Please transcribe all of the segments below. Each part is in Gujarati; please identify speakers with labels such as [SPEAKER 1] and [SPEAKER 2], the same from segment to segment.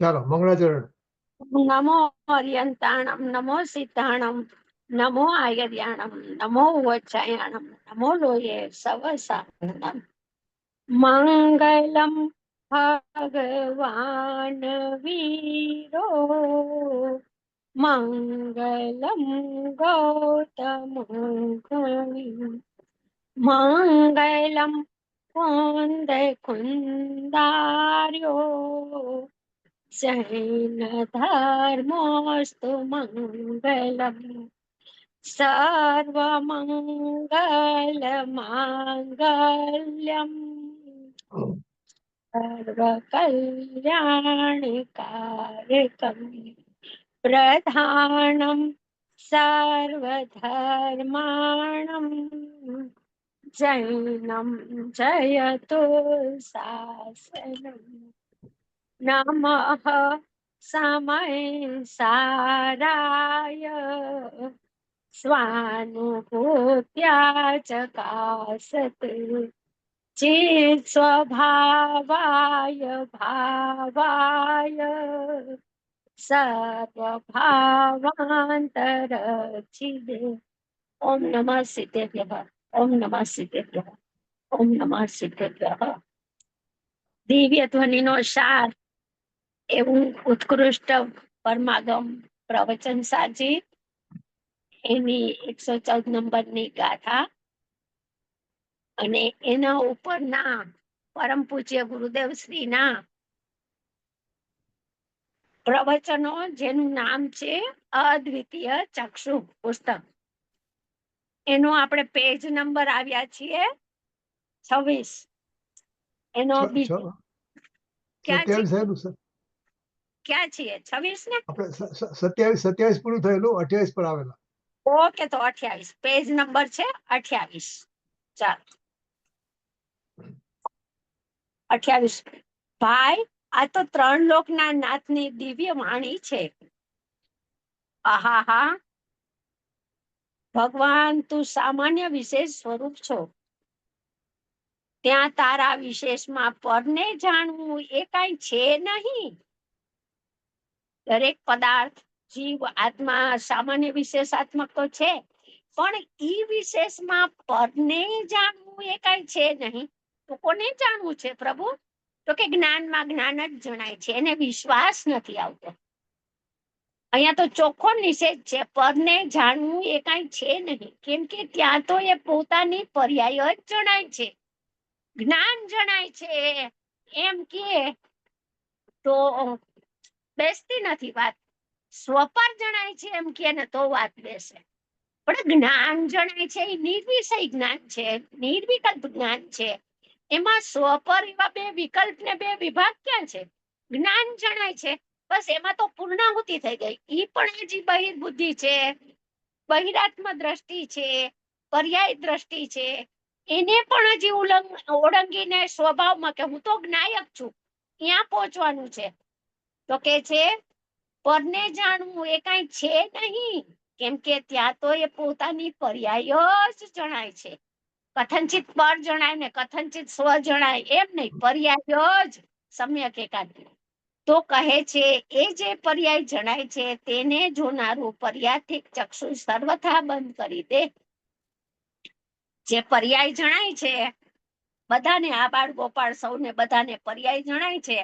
[SPEAKER 1] ચાલો મંગળાચરણ.
[SPEAKER 2] નમો અર્યંતાણમ નમો સિદ્ધાણમ નમો આયર્યાણમ નમો વચ્ચાયાણમ નમો લોયે સવસાનમ મંગલમ ભગવાન વીરો મંગલમ ગૌતમ ગણી મંગલમ કુંદ કુંદાર્યો જૈન ધર્મોસ્તુ મંગલમ સર્વમંગલ માંગલ્યમ સર્વકલ્યાણકારકમ પ્રધાનમ સર્વધર્માણમ જૈનમ જયતુ શાસનમ નમઃ સમય સારાય સ્વાનુભૂત્યા ચકાસતે ચિત સ્વભાવાય ભાવાય સર્વભાવાંતરચિદે ઓમ નમઃ સિદ્ધેભ્યઃ ઓમ નમઃ સિદ્ધેભ્યઃ ઓમ નમઃ સિદ્ધેભ્યઃ દિવ્ય ધ્વનિનો સાર એવું ઉત્કૃષ્ટ પરમાગમ પ્રવચન સાજી એની 114 નંબરની ગાથા અને એના ઉપરના પરમ પૂજ્ય ગુરુદેવ શ્રીના પ્રવચનો જેનું નામ છે અદ્વિતીય ચક્ષુ પુસ્તક. એનો આપણે પેજ નંબર આવ્યા છીએ 26. એનો ક્યાં છીએ 26 ને
[SPEAKER 1] આપણે 27 પૂરું થયેલું, 28 પર આવેલા.
[SPEAKER 2] ઓકે, તો 28 પેજ નંબર છે 28. ચાલો 28. ભાઈ, આ તો 3 લોકના નાથની દિવ્ય વાણી છે. આહા, ભગવાન તું સામાન્ય વિશેષ સ્વરૂપ છો. ત્યાં તારા વિશેષમાં પરને જાણવું એ કઈ છે નહીં. દરેક પદાર્થ, જીવ, આત્મા સામાન્ય વિશેષાત્મક તો છે, પણ ઈ વિશેષમાં પરને જાણવું એ કઈ છે નહીં. તો કોને જાણવું છે પ્રભુ? તો કે જ્ઞાનમાં જ્ઞાન જ જણાય છે, એને વિશ્વાસ નથી આવતો. અહીંયા તો ચોખ્ખો નિષેધ છે, પરને જાણવું એ કઈ છે નહીં, કેમ કે ત્યાં તો એ પોતાની પર્યાય જ જણાય છે, જ્ઞાન જણાય છે. એમ કે તો બેસતી નથી વાત. સ્વપર જણાય છે એમ કે ને તો વાત બેસે. પણ જ્ઞાન જણાય છે એ નિર્વિષય જ્ઞાન છે, નિર્વિકલ્પ જ્ઞાન છે. એમાં સ્વપર એવા 2 વિકલ્પ ને 2 વિભાગ ક્યાં છે? જ્ઞાન જણાય છે, બસ એમાં તો પૂર્ણાહુતિ થઈ ગઈ. ઈ પણ હજી બહિર્બુદ્ધિ છે, બહિરાત્મ દ્રષ્ટિ છે, પર્યાય દ્રષ્ટિ છે. એને પણ હજી ઓળંગીને સ્વભાવમાં કે હું તો જ્ઞાયક છું, ત્યાં પહોંચવાનું છે. તો કે છે પરને જાણવું એ કઈ છે નહીં, કેમ કે ત્યાં તો એ પોતાની પર્યાય જ જણાય છે. કથનચિત પર જણાય ને કથનચિત સ્વ જણાય એમ નહીં, પર્યાય જ સમ્યક એકાદ. તો કહે છે એ જે પર્યાય જણાય છે તેને જોનારું પર્યાથિક ચક્ષુ સર્વથા બંધ કરી દે. જે પર્યાય જણાય છે બધાને, આ બાળ ગોપાળ સૌને બધાને પર્યાય જણાય છે,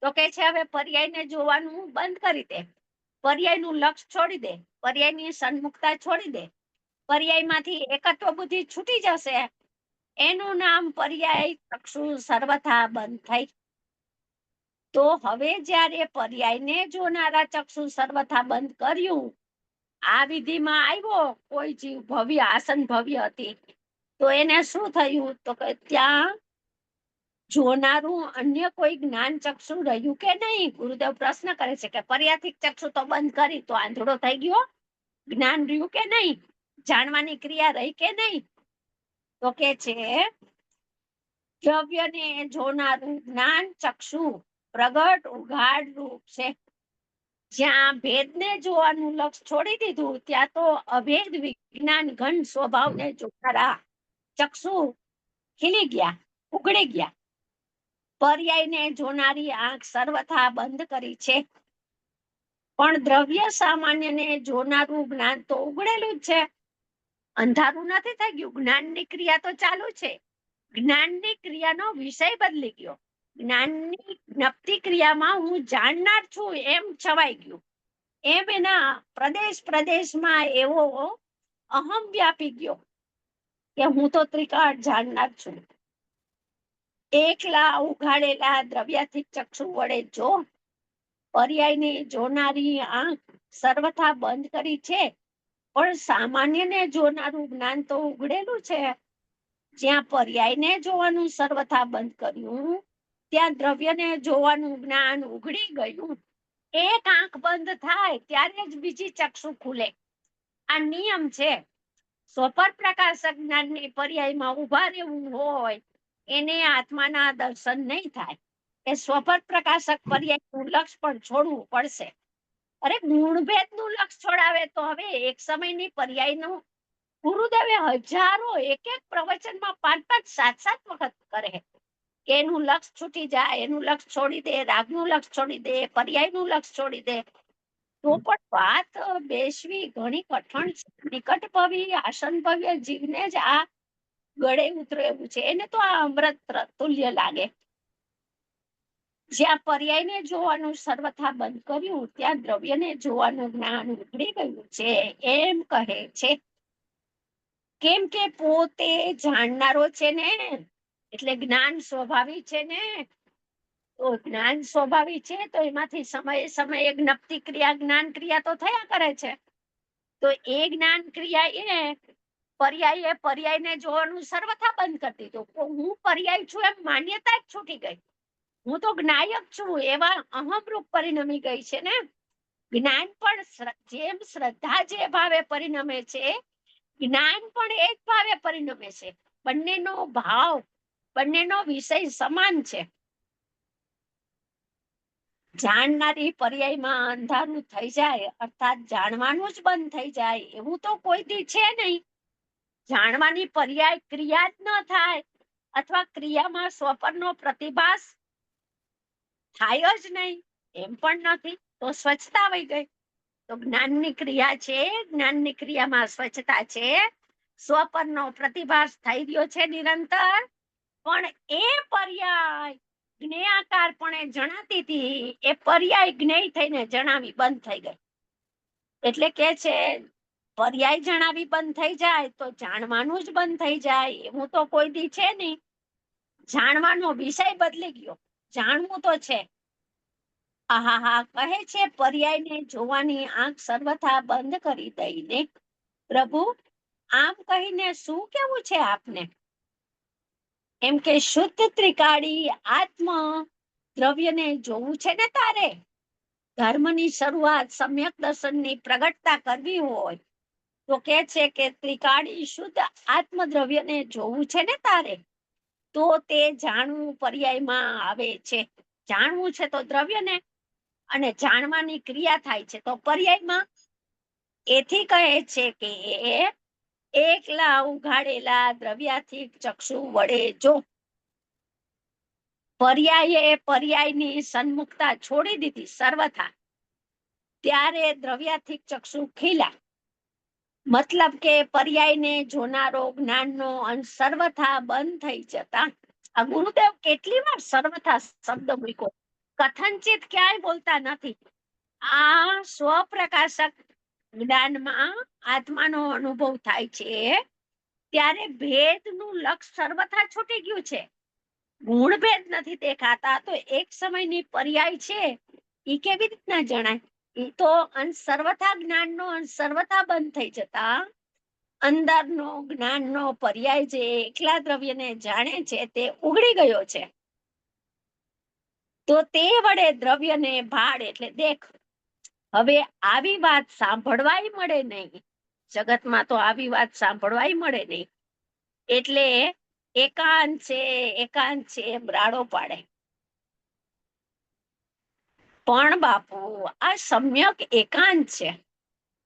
[SPEAKER 2] તો કે છે હવે પર્યાયને જોવાનું બંધ કરી દે, પર્યાયનું લક્ષ છોડી દે, પર્યાયની સન્મુખતા છોડી દે, પર્યાયમાંથી એકત્વ બુદ્ધિ છૂટી જશે. એનું નામ પર્યાય ચક્ષુ સર્વથા બંધ થઈ. તો હવે જ્યારે પર્યાયને જોનારા ચક્ષુ સર્વથા બંધ કર્યું, આ વિધિમાં આવ્યો કોઈ જીવ ભવ્ય આસન ભવ્ય હતી, તો એને શું થયું? તો કે ત્યાં જોનારું અન્ય કોઈ જ્ઞાન ચક્ષુ રહ્યું કે નહીં? ગુરુદેવ પ્રશ્ન કરે છે કે પર્યાથિક ચક્ષુ તો બંધ કરી, તો આંધળો થઈ ગયો, જ્ઞાન રહ્યું કે નહીં? જાણવાની ક્રિયા રહી કે નહીં? તો કે છે દ્રવ્યને જોનારું જ્ઞાન ચક્ષુ પ્રગટ ઉઘાડ રૂપ છે. જ્યાં ભેદને જોવાનું લક્ષ છોડી દીધું, ત્યાં તો અભેદ વિજ્ઞાન ઘન સ્વભાવને જોનારા ચક્ષુ ખીલી ગયા, ઉઘડી ગયા. પર્યાયને જોનારી આંખ સર્વથા બંધ કરી છે, પણ દ્રવ્ય સામાન્યને જોનારું જ્ઞાન તો ઉઘડેલું જ છે. અંધારું નથી થઈ ગયું, જ્ઞાનની ક્રિયા તો ચાલુ છે. જ્ઞાનની ક્રિયાનો વિષય બદલી ગયો. જ્ઞાનની જ્ઞપ્તિ ક્રિયામાં હું જાણનાર છું એમ છવાઈ ગયું. એમ એના પ્રદેશ પ્રદેશમાં એવો અહમ વ્યાપી ગયો કે હું તો ત્રિકાળ જાણનાર છું. એકલા ઉઘાડેલા દ્રવ્યાથી ચક્ષુ વડે જો, પર્યાયને જોનારી આંખ સર્વથા બંધ કરી છે, પણ સામાન્યને જોનારું જ્ઞાન તો ઉઘડેલું છે. જ્યાં પર્યાયને જોવાનું સર્વથા બંધ કર્યું, ત્યાં દ્રવ્યને જોવાનું જ્ઞાન ઉઘડી ગયું. એક આંખ બંધ થાય ત્યારે જ બીજી ચક્ષુ ખુલે. આ નિયમ છે. સ્વપર પ્રકાશક જ્ઞાનની પર્યાયમાં ઉભા રહેવું હોય એને આત્માના દર્શન નહીં થાય. એ સ્વપર પ્રકાશક પર્યાયનું લક્ષ પણ છોડવું પડશે. અરે ગુણભેદનું લક્ષ છોડાવે તો હવે એક સમયની પર્યાયનું ગુરુદેવે હજારો એક પ્રવચનમાં 5-5, 7-7 વખત કરે કે એનું લક્ષ છૂટી જાય, એનું લક્ષ છોડી દે, રાગનું લક્ષ છોડી દે, પર્યાયનું લક્ષ છોડી દે. તો પણ વાત બેસવી ઘણી કઠણ છે. નિકટભવી આસનભવ્ય જીવને જ આ ગળે ઉતરે એવું છે. એને તો આ અમૃત તુલ્ય લાગે. જ્યાં પર્યાયને જોવાનું સર્વથા બંધ કર્યું, ત્યાં દ્રવ્યને જોવાનું જ્ઞાન ઉઘડી ગયું છે એમ કહે છે. કેમ કે પોતે જાણનારો છે ને, એટલે જ્ઞાન સ્વભાવી છે ને. તો જ્ઞાન સ્વભાવી છે તો એમાંથી સમયે સમયે જ્ઞપ્તિ ક્રિયા, જ્ઞાન ક્રિયા તો થયા કરે છે. તો એ જ્ઞાન ક્રિયા એ પર્યાયને જોવાનું સર્વથા બંધ કરી દીધું. હું પર્યાય છું એમ માન્યતા જ છૂટી ગઈ. હું તો જ્ઞાયક છું એવા અહમરૂપ પરિણમી ગઈ છે ને. જ્ઞાન પણ જેમ શ્રદ્ધા જે ભાવે પરિણમે છે, જ્ઞાન પણ એ જ ભાવે પરિણમે છે. બંનેનો ભાવ, બંનેનો વિષય સમાન છે. જાણનારી પર્યાયમાં અંધારું થઈ જાય, અર્થાત જાણવાનું જ બંધ થઈ જાય એવું તો કોઈ દી છે નહીં. જાણવાની પર્યાય ક્રિયા જ ન થાય, અથવા ક્રિયામાં સ્વપરનો પ્રતિભાસ થાય જ નહીં એમ પણ નથી, તો સ્વચ્છતા વહી ગઈ. તો જ્ઞાનની ક્રિયા છે, જ્ઞાનની ક્રિયામાં સ્વચ્છતા છે, સ્વપરનો પ્રતિભાસ થઈ રહ્યો છે નિરંતર. પણ એ પર્યાય જ્ઞેયાકારપણે જણાતી હતી, એ પર્યાય જ્ઞેય થઈને જણાવી બંધ થઈ ગઈ. એટલે કે છે પર્યાય જણાવી બંધ થઈ જાય તો જાણવાનું જ બંધ થઈ જાય એવું તો કોઈ દી છે નહીં. જાણવાનો વિષય બદલી ગયો, જાણવું તો છે. આહા કહે છે પર્યાયને જોવાની આંખ સર્વથા બંધ કરી દઈને. પ્રભુ આમ કહીને શું કેવું છે આપને? એમ કે શુદ્ધ ત્રિકાળી આત્મ દ્રવ્યને જોવું છે ને તારે. ધર્મની શરૂઆત સમ્યક દર્શનની પ્રગટતા કરવી હોય તો કે છે કે ત્રિકાળી શુદ્ધ આત્મદ્રવ્યને જોવું છે ને તારે. તો તે જાણવું પર્યાયમાં આવે છે. જાણવું છે તો દ્રવ્યને, અને જાણવાની ક્રિયા થાય છે તો પર્યાયમાં. એથી કહે છે કે એકલા ઉઘાડેલા દ્રવ્યાથી ચક્ષુ વડે જો. પર્યાયની સન્મુખતા છોડી દીધી સર્વથા, ત્યારે દ્રવ્યાથી ચક્ષુ ખીલા. મતલબ કે પર્યાયને જોનારો જ્ઞાનનો અંશ સર્વથા બંધ થઈ જતા. આ ગુરુદેવ કેટલી વાર સર્વથા શબ્દ મૂક્યો, કથનચિત ક્યાંય બોલતા નથી. આ સ્વપ્રકાશક જ્ઞાનમાં આત્માનો અનુભવ થાય છે ત્યારે ભેદનું લક્ષ સર્વથા છૂટી ગયું છે. ગુણભેદ નથી દેખાતા. તો એક સમયની પર્યાય છે એ કેવી રીતના જણાય? એ તો અંશ સર્વથા, જ્ઞાનનો અંશ સર્વથા બંધ થઈ જતા અંદરનો જ્ઞાનનો પર્યાય જે એકલા દ્રવ્યને જાણે છે તે ઉઘડી ગયો છે. તો તે વડે દ્રવ્યને ભાડ એટલે દેખ. હવે આવી વાત સાંભળવાય મળે નહીં જગતમાં, તો આવી વાત સાંભળવાય મળે નહીં. એટલે એકાંત છે એમ રાડો પાડે. પણ બાપુ આ સમ્યક એકાંત છે.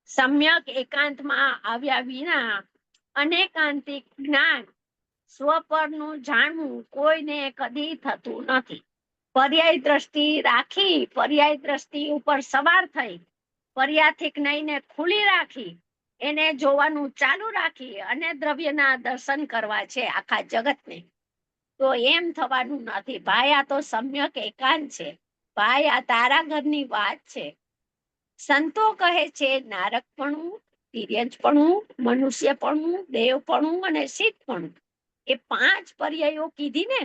[SPEAKER 2] સમ્યક એકાંતમાં આવ્યા વિના અનેકાંતિક જ્ઞાન સ્વપરનું જાણવું કોઈને કદી થતું નથી. પર્યાય દ્રષ્ટિ રાખી, પર્યાય દ્રષ્ટિ ઉપર સવાર થઈ, પર્યાથિક નઈને ખુલ્લી રાખી, એને જોવાનું ચાલુ રાખી અને દ્રવ્યના દર્શન કરવા છે આખા જગતને, તો એમ થવાનું નથી. ભાઈ આ તો સમ્યક એકાંત છે. ભાઈ આ તારા ઘરની વાત છે. સંતો કહે છે નારકપણું, તિર્યંચપણું, મનુષ્યપણું, દેવપણું અને સિદ્ધપણું, એ 5 પર્યાયો કીધી ને,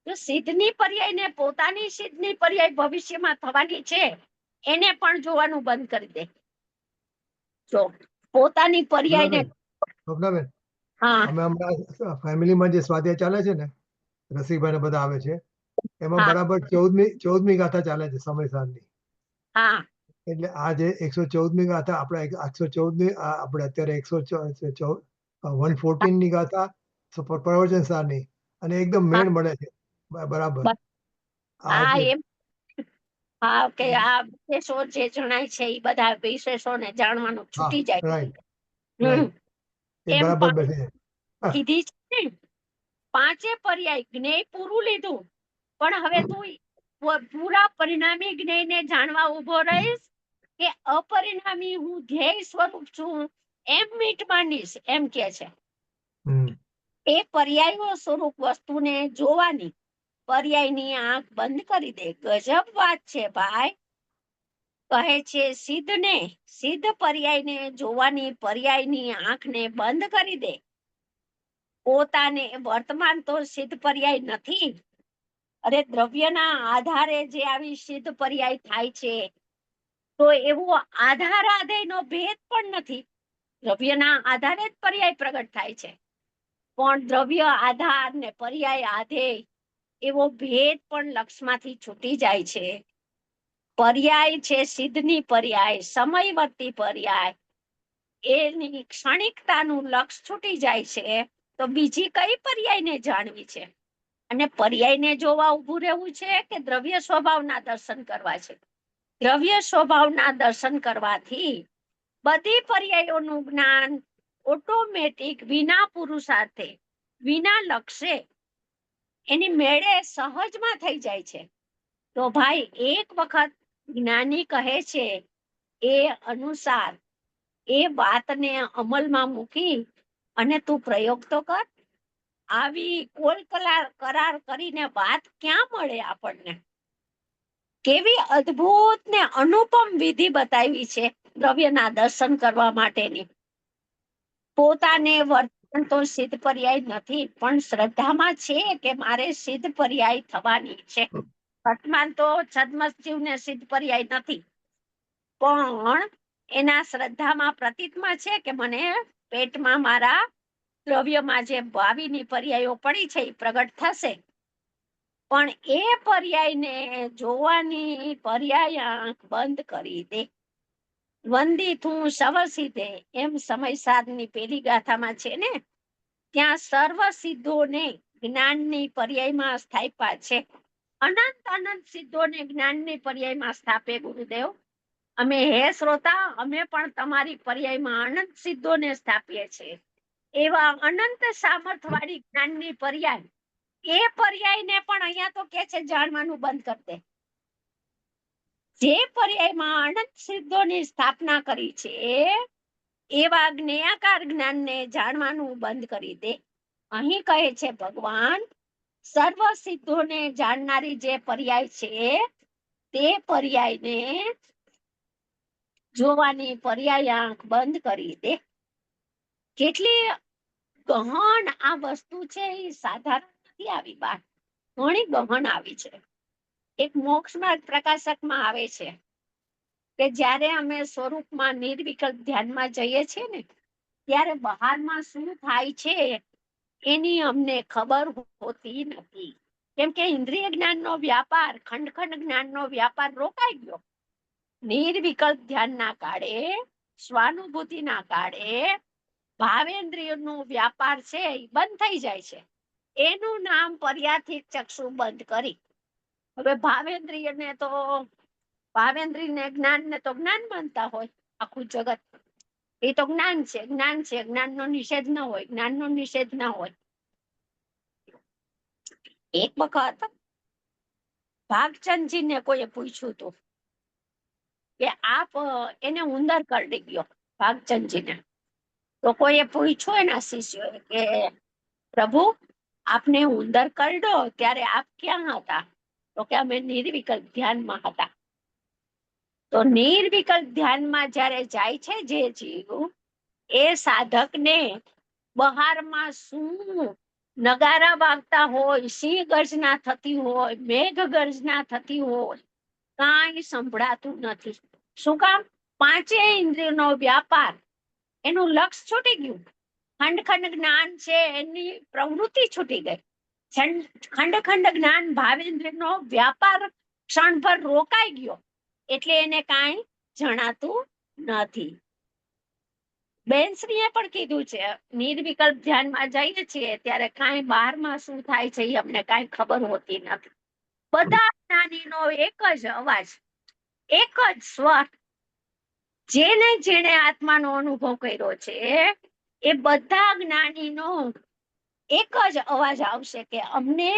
[SPEAKER 2] તો સિદ્ધની પર્યાય ને પોતાની સિદ્ધની પર્યાય ભવિષ્યમાં થવાની છે એને પણ જોવાનું બંધ કરી દે. જો પોતાની પર્યાય ને
[SPEAKER 1] સ્વપ્નાબેન,
[SPEAKER 2] હા
[SPEAKER 1] અમે હમણાં ફેમિલીમાં જે સ્વાધ્યાય ચાલે છે ને, રસિકભાઈ ને બધા આવે છે, એમાં
[SPEAKER 2] હા
[SPEAKER 1] બરાબર 14મી ગાથા ચાલે છે સમયસારની.
[SPEAKER 2] હા
[SPEAKER 1] એટલે આ જે 114મી ગાથા આપણે 114મી આપણે અત્યારે 114ની ગાથા પ્રવચન સારની, અને એકદમ મેળ મળે છે બરાબર.
[SPEAKER 2] બસ.
[SPEAKER 1] આ
[SPEAKER 2] હા
[SPEAKER 1] જે
[SPEAKER 2] એમ હા કે આ વિશેષો જે જણાય છે એ બધા વિશેષોને જાણવાનું
[SPEAKER 1] હા
[SPEAKER 2] છૂટી જાય.
[SPEAKER 1] રાઈટ
[SPEAKER 2] હમ
[SPEAKER 1] રાઈટ, એ
[SPEAKER 2] એમ
[SPEAKER 1] બરાબર બેસે છે.
[SPEAKER 2] કીધી છે ને, 5 પર્યાય જ્ઞેય પૂરું લીધું, પણ હવે તું પૂરા પરિણામી જ્ઞેયને જાણવા ઉભો રહીશ કે અપરિણામી હું ધ્યેય સ્વરૂપ છું એમ મીટ માંડીશ, એમ કે છે. એ પર્યાયો સ્વરૂપ વસ્તુને જોવાની પર્યાયની આંખ બંધ કરી દે. ગજબ વાત છે ભાઈ. કહે છે સિદ્ધને, સિદ્ધ પર્યાયને જોવાની પર્યાયની આંખને બંધ કરી દે. પોતાને વર્તમાન તો સિદ્ધ પર્યાય નથી. અરે દ્રવ્યના આધારે જે આવી સિદ્ધ પર્યાય થાય છે, તો એવો આધાર આધેયનો ભેદ પણ નથી. દ્રવ્યના આધારે જ પર્યાય પ્રગટ થાય છે, પણ દ્રવ્ય આધાર ને પર્યાય આધેય એવો ભેદ પણ લક્ષમાંથી છૂટી જાય છે. પર્યાય છે સિદ્ધની પર્યાય, સમયવર્તી પર્યાય, એની ક્ષણિકતાનું લક્ષ છૂટી જાય છે, તો બીજી કઈ પર્યાયને જાણવી છે? અને પર્યાયને જોવા ઊભું રહેવું છે કે દ્રવ્ય સ્વભાવના દર્શન કરવા છે? દ્રવ્ય સ્વભાવના દર્શન કરવાથી બધી પર્યાયોનું જ્ઞાન ઓટોમેટિક વિના પુરુષાર્થે, વિના લક્ષે, એની મેળે સહજમાં થઈ જાય છે. તો ભાઈ એક વખત જ્ઞાની કહે છે એ અનુસાર એ વાતને અમલમાં મૂકી અને તું પ્રયોગ તો કર. આવી કોલ કરાર કરીને વાત ક્યાં મળે આપણને? કેવી અદ્ભુત ને અનુપમ વિધિ બતાવી છે દ્રવ્યના દર્શન કરવા માટેની. પોતાને વર્તમાન તો સિદ્ધ પર્યાય નથી, પણ શ્રદ્ધામાં છે કે મારે સિદ્ધ પર્યાય થવાની છે. વર્તમાન તો છદ્મશિવને સિદ્ધ પર્યાય નથી, પણ એના શ્રદ્ધામાં પ્રતીતમાં છે કે મને પેટમાં મારા દ્રવ્યમાં જે ભાવિની પર્યાયો પડી છે એ પ્રગટ થશે. પણ એ પર્યાયને જોવાની પર્યાય આંખ બંધ કરી દે. વંદિત હું સવ સિદ્ધે, એમ સમયસારની પેલી ગાથામાં છે ને, ત્યાં સર્વ સિદ્ધોને જ્ઞાનની પર્યાયમાં સ્થાપ્યા છે. અનંત અનંત સિદ્ધોને જ્ઞાનની પર્યાયમાં સ્થાપે ગુરુદેવ. અમે હે શ્રોતા, અમે પણ તમારી પર્યાયમાં અનંત સિદ્ધોને સ્થાપીએ છીએ. એવા અનંત સામર્થવાળી જ્ઞાનની પર્યાય, એ પર્યાયને પણ અહીંયા તો કે છે જાણવાનું બંધ કરી દે. જે પર્યાયમાં અનંત સિદ્ધોની સ્થાપના કરી છે એવા જ્ઞેયાકાર જ્ઞાનને જાણવાનું બંધ કરી દે. અહીં કહે છે ભગવાન, સર્વ સિદ્ધોને જાણનારી જે પર્યાય છે તે પર્યાયને જોવાની પર્યાય આંખ બંધ કરી દે. કેટલી ગહન આ વસ્તુ છે, એ સાધારણ નથી આવી વાત, ઘણી ગહન આવી છે. એક મોક્ષ માર્ગ પ્રકાશકમાં આવે છે કે જ્યારે અમે સ્વરૂપમાં નિર્વિકલ્પ ધ્યાનમાં જઈએ છીએ ને, ત્યારે બહારમાં શું થાય છે એની અમને ખબર હોતી નથી. કેમ કે ઇન્દ્રિય જ્ઞાનનો વ્યાપાર, ખંડ જ્ઞાનનો વ્યાપાર રોકાઈ ગયો. નિર્વિકલ્પ ધ્યાનના કાળે, સ્વાનુભૂતિના કાળે ભાવેન્દ્રિયનો વ્યાપાર છે એ બંધ થઈ જાય છે. એનું નામ પર્યાથિક ચક્ષુ બંધ કરી. હવે ભાવેન્દ્રિયને તો ભાવેન્દ્રિયને જ્ઞાનને તો જ્ઞાન માનતા હોય આખું જગત. એ તો જ્ઞાન છે, જ્ઞાન છે, જ્ઞાનનો નિષેધ ન હોય, જ્ઞાનનો નિષેધ ના હોય. એક વખત ભાગચંદજીને કોઈએ પૂછ્યું હતું કે આપ એને ઉંદર કરડી ગયો ભાગચંદજીને. તો કોઈએ પૂછ્યું એના શિષ્યોએ કે પ્રભુ આપને ઉંદર કરડ્યો ત્યારે આપ ક્યાં હતા? તો કે અમે નિર્વિકલ્પ ધ્યાનમાં હતા. તો નિર્વિકલ્પ ધ્યાનમાં જ્યારે જાય છે જે જીવ, એ સાધકને બહારમાં શું નગારા વાગતા હોય, સિંહ ગર્જના થતી હોય, મેઘ ગર્જના થતી હોય, કાંઈ સંભળાતું નથી. શું કામ? પાંચેય ઇન્દ્રિયોનો વ્યાપાર, એનું લક્ષ છૂટી ગયું. ખંડ ખંડ જ્ઞાન છે એની પ્રવૃત્તિ છૂટી ગઈ. ખંડ ખંડ જ્ઞાન ભાવેન્દ્રનો વ્યાપાર ક્ષણભર રોકાઈ ગયો, એટલે એને કાંઈ જણાતું નથી. બેનશ્રીએ પણ કીધું છે, નિર્વિકલ્પ ધ્યાનમાં જઈએ છીએ ત્યારે કાંઈ બહારમાં શું થાય છે એ અમને કાંઈ ખબર હોતી નથી. બધા જ્ઞાનીનો એક જ અવાજ, એક જ સ્વર. જેણે આત્માનો અનુભવ કર્યો છે એ બધા જ્ઞાનીનો એક જ અવાજ આવશે કે અમને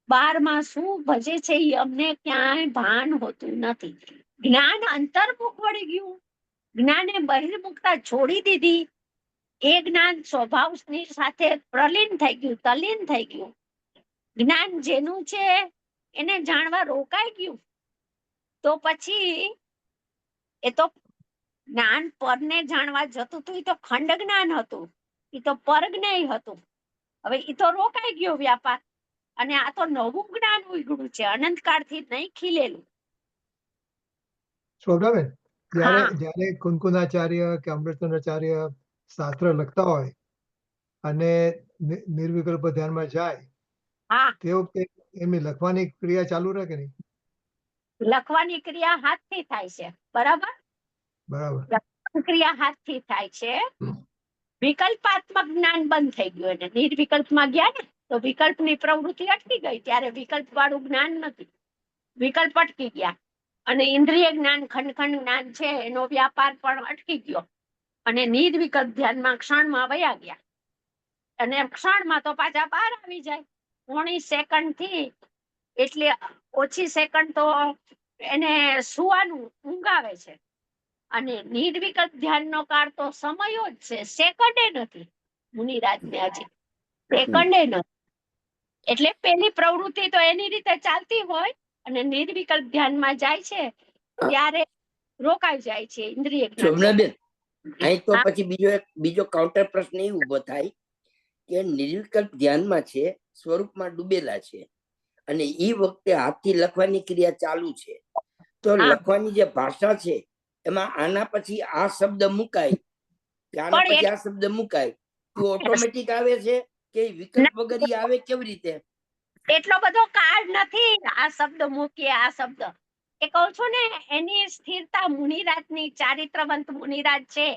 [SPEAKER 2] બહારમાં શું ભજે છે એ અમને ક્યાંય ભાન હોતું નથી. જ્ઞાન અંતર્મુખ વળી ગયું, જ્ઞાને બહિર્મુખતા છોડી દીધી. એ જ્ઞાન સ્વભાવની સાથે પ્રલીન થઈ ગયું, તલ્લીન થઈ ગયું. જ્ઞાન જેનું છે એને જાણવા રોકાઈ ગયું. તો પછી એ તો જ્ઞાન પરને જાણવા જતું હતું, એ તો ખંડ જ્ઞાન હતું, એ તો પરજ્ઞેય હતું. હવે એ તો રોકાઈ ગયો વ્યાપાર, અને આ તો નવું જ્ઞાન ઉઘડું છે, અનંતકાળથી નહીં ખીલેલું.
[SPEAKER 1] શોભનાબેન,
[SPEAKER 2] હા
[SPEAKER 1] જ્યારે કુંકુનાચાર્ય કે અમૃતચંદ્રાચાર્ય શાસ્ત્ર લખતા હોય અને નિર્વિકલ્પ ધ્યાનમાં જાય,
[SPEAKER 2] હા,
[SPEAKER 1] તે વખતે એમની લખવાની ક્રિયા ચાલુ રહે કે નહીં?
[SPEAKER 2] લખવાની ક્રિયા હાથથી થાય છે, બરાબર?
[SPEAKER 1] બરાબર.
[SPEAKER 2] લખવાની ક્રિયા હાથથી થાય છે. વિકલ્પાત્મક જ્ઞાન બંધ થઈ ગયું, અને નિર્વિકલ્પમાં ગયા ને તો વિકલ્પની પ્રવૃત્તિ અટકી ગઈ. ત્યારે વિકલ્પ વાળું જ્ઞાન નથી, વિકલ્પ અટકી ગયા. અને ઇન્દ્રિય જ્ઞાન, ખંડ ખંડ જ્ઞાન છે એનો વ્યાપાર પણ અટકી ગયો, અને નિર્વિકલ્પ ધ્યાનમાં ક્ષણમાં વયા ગયા. અને ક્ષણમાં તો પાછા બહાર આવી જાય. 19 સેકન્ડ થી, એટલે ઓછી સેકન્ડ તો એને સુવાનું ઊંઘ આવે છે. અને નિર્વિકલ્પ ધ્યાનનો કાળ તો સમયો જ છે, સેકન્ડે નથી. મુનિરાજને હજી સેકન્ડે નથી. એટલે પેલી પ્રવૃત્તિ તો એની રીતે ચાલતી હોય, અને નિર્વિકલ્પ ધ્યાનમાં જાય છે ત્યારે રોકાઈ જાય છે ઇન્દ્રિય જ્ઞાન.
[SPEAKER 3] શોભનાબેન, અહીં તો પછી બીજો કાઉન્ટર પ્રશ્ન એ ઉભો થાય કે નિર્વિકલ્પ ધ્યાનમાં છે, સ્વરૂપમાં ડૂબેલા છે, અને એ વખતે હાથથી લખવાની ક્રિયા ચાલુ છે. તો લખવાની જે ભાષા છે એમાં આના પછી આ શબ્દ મુકાય કે આના પછી આ શબ્દ મુકાય, તો ઓટોમેટિક આવે છે કે વિકલ્પ વગર આવે? કેવી રીતે?
[SPEAKER 2] એટલો બધો કાળ નથી આ શબ્દ મૂકીએ, આ શબ્દ એ કહું છું ને, એની સ્થિરતા મુનિરાજની, ચારિત્રવંત મુનિરાજ છે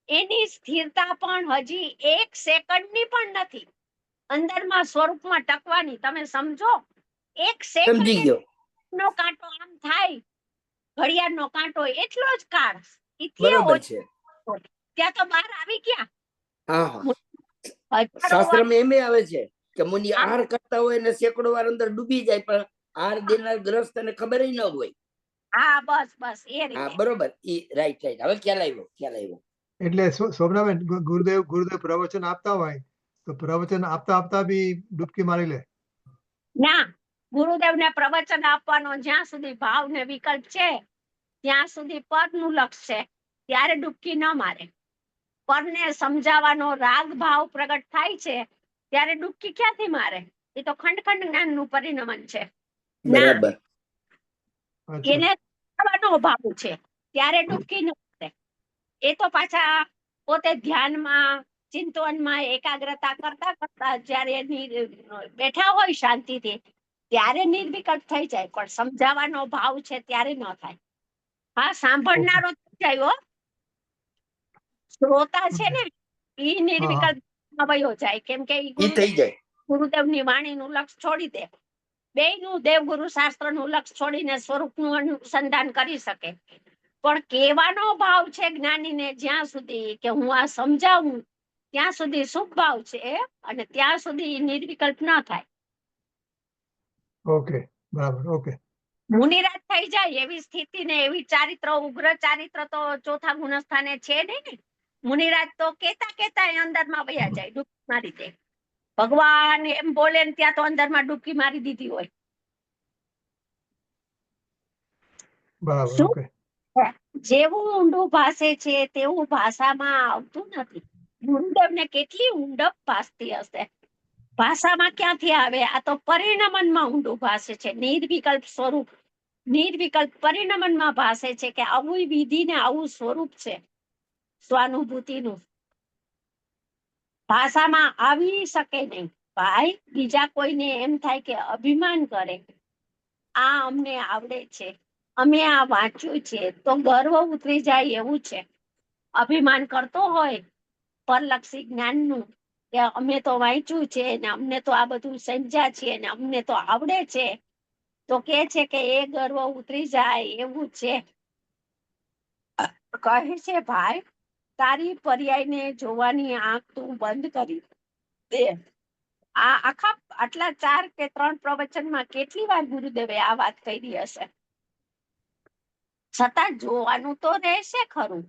[SPEAKER 2] એની સ્થિરતા પણ હજી 1 સેકન્ડની પણ નથી અંદરમાં સ્વરૂપમાં ટકવાની. તમે સમજો, 1 સેકન્ડ નો કાંટો આમ થાય, ઘડિયાળનો કાંટો એટલો જ કાળ,
[SPEAKER 3] બરાબર છે.
[SPEAKER 2] ત્યાં તો બહાર આવી ગયા.
[SPEAKER 3] શાસ્ત્રમાં એમ આવે છે કે મુનિ આહાર કરતા હોય ને સેંકડો વાર અંદર ડૂબી જાય, પણ આહાર દેનાર ગ્રસ્ત ને ખબર ન હોય.
[SPEAKER 2] હા, બસ બસ એ રીતે.
[SPEAKER 3] હા, બરોબર. રાઈટ. હવે ખ્યાલ આવ્યો.
[SPEAKER 1] એટલે શોભનાબેન, ગુરુદેવ પ્રવચન આપતા હોય તો પ્રવચન આપતા આપતા બી ડૂબકી મારી લે?
[SPEAKER 2] ના, ગુરુદેવને પ્રવચન આપવાનો જ્યાં સુધી ભાવ ને વિકલ્પ છે ત્યાં સુધી પરનું લક્ષ છે, ત્યારે ડૂબકી ન મારે. પરને સમજાવવાનો રાગ ભાવ પ્રગટ થાય છે ત્યારે ડૂબકી ક્યાંથી મારે? એ તો ખંડ ખંડ જ્ઞાનનું પરિણમન છે.
[SPEAKER 3] બરાબર.
[SPEAKER 2] એને ભાવ છે ત્યારે ડૂબકી ન મારે. એ તો પાછા પોતે ધ્યાનમાં, ચિંતનમાં એકાગ્રતા કરતા કરતા જયારે બેઠા હોય શાંતિથી, ત્યારે નિર્વિકલ્પ થઈ જાય. પણ સમજાવવાનો ભાવ છે ત્યારે ન થાય. હા, સાંભળનારો થઈ જાય હો, શ્રોતા છે ને ઈ નિર્વિકલ્પ વયો જાય, કેમ કે ગુરુદેવની વાણીનું લક્ષ છોડી દે. બેયનું દેવગુરુ શાસ્ત્રનું લક્ષ છોડીને સ્વરૂપનું અનુસંધાન કરી શકે. પણ કહેવાનો ભાવ છે જ્ઞાનીને જ્યાં સુધી કે હું આ સમજાવું, ત્યાં સુધી શુભ ભાવ છે, અને ત્યાં સુધી નિર્વિકલ્પ ન થાય.
[SPEAKER 1] ઓકે, બરાબર, ઓકે.
[SPEAKER 2] મુનિરાજ થઈ જાય એવી સ્થિતિ ને એવી ચારિત્ર ઉગ્ર ચારિત્ર તો ચોથા ગુણસ્થાને છે નહીં ને. મુનિરાજ તો કેતા અંદરમાં વયા જાય, ડૂબકી મારી દે. ભગવાન એમ બોલે ને ત્યાં તો અંદરમાં ડૂબકી મારી દીધી હોય.
[SPEAKER 1] બરાબર,
[SPEAKER 2] શું
[SPEAKER 1] ઓકે.
[SPEAKER 2] જેવું ઊંડું ભાષે છે તેવું ભાષામાં આવતું નથી. ગુરુદેવને કેટલી ઊંડપ ભાસતી હશે. ભાષામાં ક્યાંથી આવે? આ તો પરિણમનમાં ઊંડું ભાષે છે. નિર્વિકલ્પ સ્વરૂપ, નિર્વિકલ્પ પરિણમનમાં ભાષે છે કે આવું વિધિ ને આવું સ્વરૂપ છે સ્વાનુભૂતિનું. ભાષામાં આવી શકે નહીં. ભાઈ, બીજા કોઈને એમ થાય કે અભિમાન કરે, આ અમને આવડે છે, અમે આ વાંચ્યું છે, તો ગર્વ ઉતરી જાય એવું છે. અભિમાન કરતો હોય પરલક્ષી જ્ઞાનનું કે અમે તો વાંચ્યું છે ને અમને તો આ બધું સમજ્યા છીએ ને અમને તો આવડે છે, તો કે છે કે એ ગર્વ ઉતરી જાય એવું છે. કહે છે ભાઈ, તારી પર્યાયને જોવાની આંખ તું બંધ કરી દે. આ આટલા 4 કે 3 પ્રવચનમાં કેટલી વાર ગુરુદેવે આ વાત કરી હશે. છતાં જોવાનું તો રહેશે ખરું.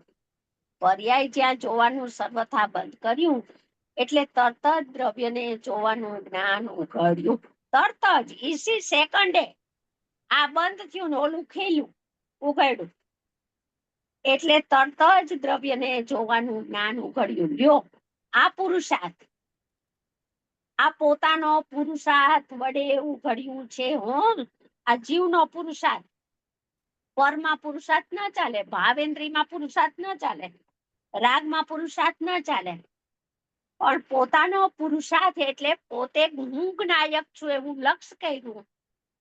[SPEAKER 2] પર્યાય જ્યાં જોવાનું સર્વથા બંધ કર્યું એટલે તરત જ દ્રવ્યને જોવાનું જ્ઞાન ઉઘડ્યું. તરત જ ઈસી સેકન્ડે આ બંધ થયું ને ઓલું ખીલ્યું, ઉઘડ્યું. એટલે તરત જ દ્રવ્યને જોવાનું જ્ઞાન ઉઘડ્યું. લ્યો, આ પુરુષાર્થ, આ પોતાનો પુરુષાર્થ વડે ઉઘડ્યું છે. આ જીવનો પુરુષાર્થ. પરમાં પુરુષાર્થ ન ચાલે, ભાવેન્દ્રીમાં પુરુષાર્થ ન ચાલે, રાગમાં પુરુષાર્થ ન ચાલે, પણ પોતાનો પુરુષાર્થ એટલે પોતે હું જ્ઞાયક છું એવું લક્ષ્ય કર્યું,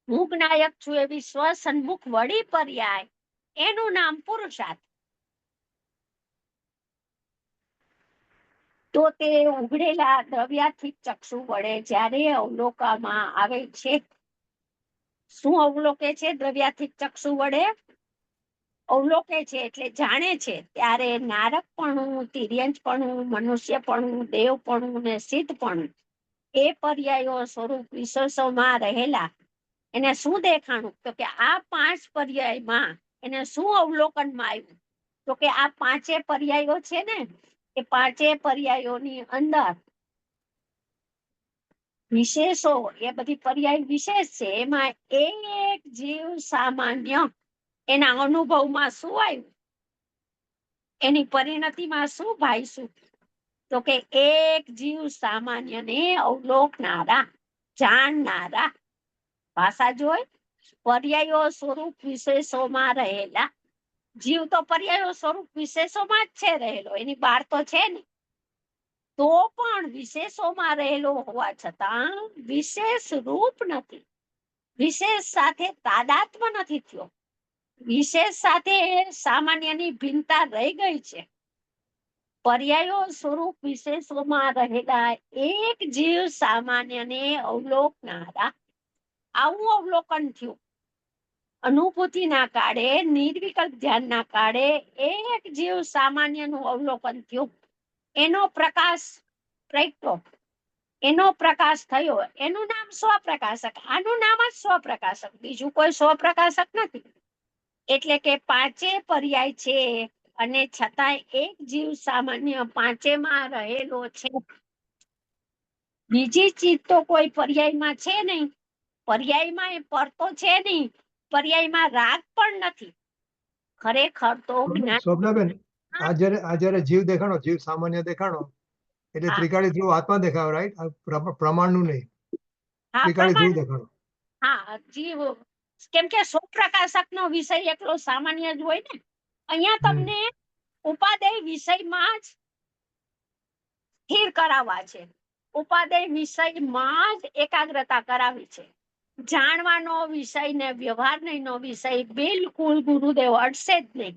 [SPEAKER 2] હું જ્ઞાયક છું એવી સ્વસન્મુખ વળી પર્યાય, એનું નામ પુરુષાર્થ. તો તે ઉઘડેલા દ્રવ્યાથી ચક્ષુ વડે જ્યારે અવલોકવામાં આવે છે. શું અવલોકે છે? દ્રવ્યાથી ચક્ષુ વડે અવલોકે છે એટલે જાણે છે. ત્યારે નારકપણું, તિર્યંચપણું, મનુષ્યપણું, દેવપણું ને સિદ્ધપણું એ પર્યાયો સ્વરૂપ વિશેષોમાં રહેલા એને શું દેખાણું? તો કે આ 5 પર્યાયમાં એને શું અવલોકનમાં આવ્યું? તો કે આ 5 પર્યાયો છે ને, એ 5 પર્યાયોની અંદર વિશેષો, એ બધી પર્યાય વિશેષ છે. એમાં એક જીવ સામાન્ય એના અનુભવમાં શું આવ્યું, એની પરિણતિમાં શું ભાઈશું? તો કે એક જીવ સામાન્યને અવલોકનારા, જાણનારા. ભાષા જોઈ, પર્યાયો સ્વરૂપ વિશેષોમાં રહેલા. જીવ તો પર્યાયો સ્વરૂપ વિશેષોમાં જ છે રહેલો, એની બહાર તો છે ને. તો પણ વિશેષોમાં રહેલો હોવા છતાં વિશેષ રૂપ નથી, વિશેષ સાથે તાદાત્મ નથી થયો, વિશેષ સાથે સામાન્યની ભિન્નતા રહી ગઈ છે. પર્યાયો સ્વરૂપ વિશેષોમાં રહેલા એક જીવ સામાન્યને અવલોકનારા, આવું અવલોકન થયું. અનુભૂતિના કાળે, નિર્વિકલ્પ ધ્યાનના કાળે એક જીવ સામાન્યનું અવલોકન થયું. એનો પ્રકાશ પ્રગટ્યો, એનો પ્રકાશ થયો. એનું નામ સ્વપ્રકાશક. આનું નામ જ સ્વપ્રકાશક, બીજું કોઈ સ્વપ્રકાશક નથી. એટલે કે 5 પર્યાય છે અને છતાં એક જીવ સામાન્ય 5માં રહેલો છે. બીજી ચીજ તો કોઈ પર્યાયમાં છે નહીં. પર્યાયમાં એ પરતો છે નહીં, પર્યાયમાં રાગ પણ નથી. ખરેખર તો જ્ઞાન.
[SPEAKER 1] સ્વપ્નાબેન, આ જ્યારે જીવ દેખાણો, જીવ સામાન્ય દેખાણો એટલે
[SPEAKER 2] હા.
[SPEAKER 1] ત્રિકાળી ધ્રુવ આત્મા દેખાવ, રાઈટ? પ્રમાણનું નહીં,
[SPEAKER 2] હા,
[SPEAKER 1] ત્રિકાળી ધ્રુવ
[SPEAKER 2] પ્રમાણ.
[SPEAKER 1] દેખાણો.
[SPEAKER 2] હા, જીવ, કેમ કે સ્વપ્રકાશકનો વિષય એકલો સામાન્ય જ હોય ને. અહીંયા તમને ઉપાદેય વિષયમાં જ સ્થિર કરાવવા છે, ઉપાદેય વિષયમાં જ એકાગ્રતા કરાવી છે. જાણવાનો વિષય ને વ્યવહાર નો વિષય બિલકુલ ગુરુદેવ અડશે જ નહીં.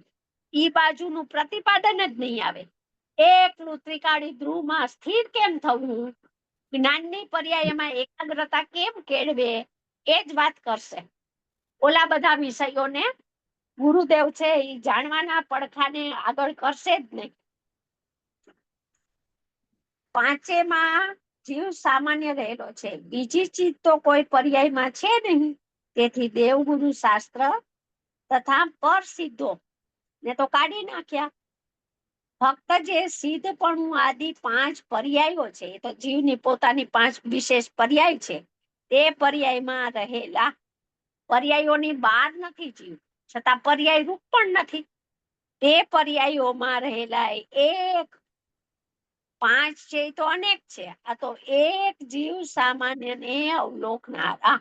[SPEAKER 2] ઈ બાજુનું પ્રતિપાદન જ નહીં આવે. એકલું ત્રિકાળી ધ્રુવમાં સ્થિર કેમ થવું, જ્ઞાનની પર્યાયમાં એકાગ્રતા કેમ કેળવે, એ જ વાત કરશે. ઓલા બધા વિષયોને ગુરુદેવ છે એ જાણવાના પડખાને આગળ કરશે જ નહીં. 5માં જીવ સામાન્ય રહેલો છે, બીજી ચીજ તો કોઈ પર્યાયમાં છે નહીં. તેથી દેવગુરુ શાસ્ત્ર તથા પર સિદ્ધો ને તો કાઢી નાખ્યા. ફક્ત જે સિદ્ધપણું આદિ 5 પર્યાયો છે, એ તો જીવની પોતાની 5 વિશેષ પર્યાય છે, તે પર્યાયમાં રહેલા. પર્યાયોની બહાર નથી જીવ, છતાં પર્યાય રૂપ પણ નથી. તે પર્યાયોમાં રહેલા એક 5 છે, તો અનેક છે. આ તો એક જીવ સામાન્યને અવલોકનારા,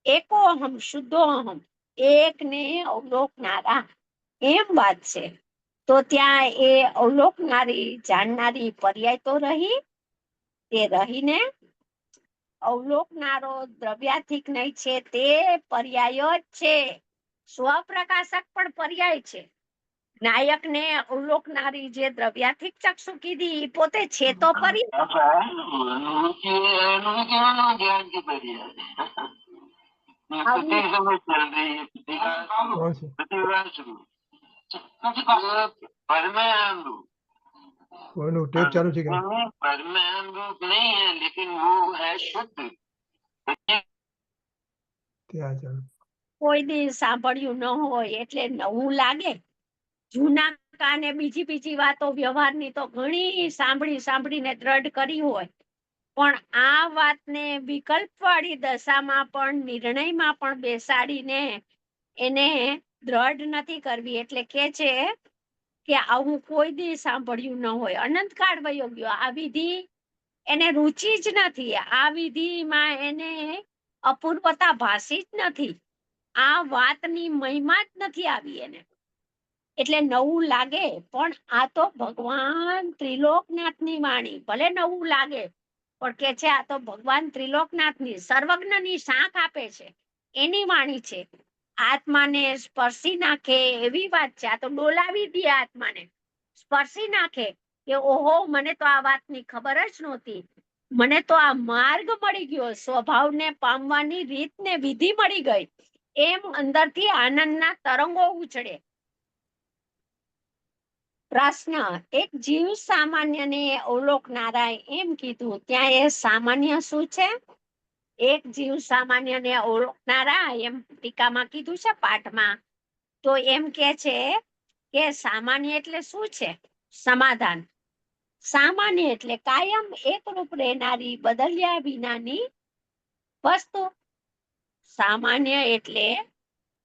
[SPEAKER 2] એકો અહમ શુદ્ધો અહમ, એકને અવલોકનારા એમ વાત છે. તો ત્યાં એ અવલોકનારી જાણનારી પર્યાય તો રહી, તે રહીને અવલોકનારો દ્રવ્યાધિક નહીં છે, તે પર્યાય જ છે. સ્વપ્રકાશક પણ પર્યાય છે. નાયક ને અવલોકનારી જે દ્રવ્યાધિક ચક્ષુ કીધી, એ પોતે છે તો પર્યાય.
[SPEAKER 1] કોઈનું ટેપ ચાલુ છે કે
[SPEAKER 4] परमाणु रूप नहीं है, लेकिन वो है शुद्ध।
[SPEAKER 1] ત્યાં ચાલુ.
[SPEAKER 2] કોઈ દી સાંભળ્યું ન હોય એટલે નવું લાગે. જૂના કાને બીજી વાતો વ્યવહારની તો ઘણી સાંભળીને દ્રઢ કરી હોય, પણ આ વાતને વિકલ્પવાળી દશામાં પણ નિર્ણયમાં પણ બેસાડીને એને દ્રઢ નથી કરવી. એટલે કે છે કે આવું કોઈ દી સાંભળ્યું ન હોય. અનંતકાળ વયો ગયો, આ વિધિ એને રુચિ જ નથી, આ વિધિમાં એને અપૂર્વતા ભાસી જ નથી, આ વાતની મહિમા જ નથી આવી એને. એટલે નવું લાગે, પણ આ તો ભગવાન ત્રિલોકનાથની વાણી. ભલે નવું લાગે, પણ કે છે આ તો ભગવાન ત્રિલોકનાથની સર્વજ્ઞની સાખ આપે છે, એની વાણી છે. આત્માને સ્પર્શી નાખે એવી વાત છે. આ તો ડોલાવી દે, આત્માને સ્પર્શી નાખે કે ઓહો, મને તો આ વાતની ખબર જ નહોતી, મને તો આ માર્ગ મળી ગયો, સ્વભાવને પામવાની રીતને વિધિ મળી ગઈ, એમ અંદરથી આનંદના તરંગો ઉછળે. પ્રશ્ન, એક જીવ સામાન્યને અવલોકનારા એમ કીધું, ત્યાં એ સામાન્ય શું છે? એક જીવ સામાન્યને અવલોકનારા એમ ટીકામાં કીધું છે, પાઠમાં. તો એમ કે છે કે સામાન્ય એટલે શું છે? સમાધાન. સામાન્ય એટલે કાયમ એકરૂપ રહેનારી, બદલ્યા વિનાની વસ્તુ. સામાન્ય એટલે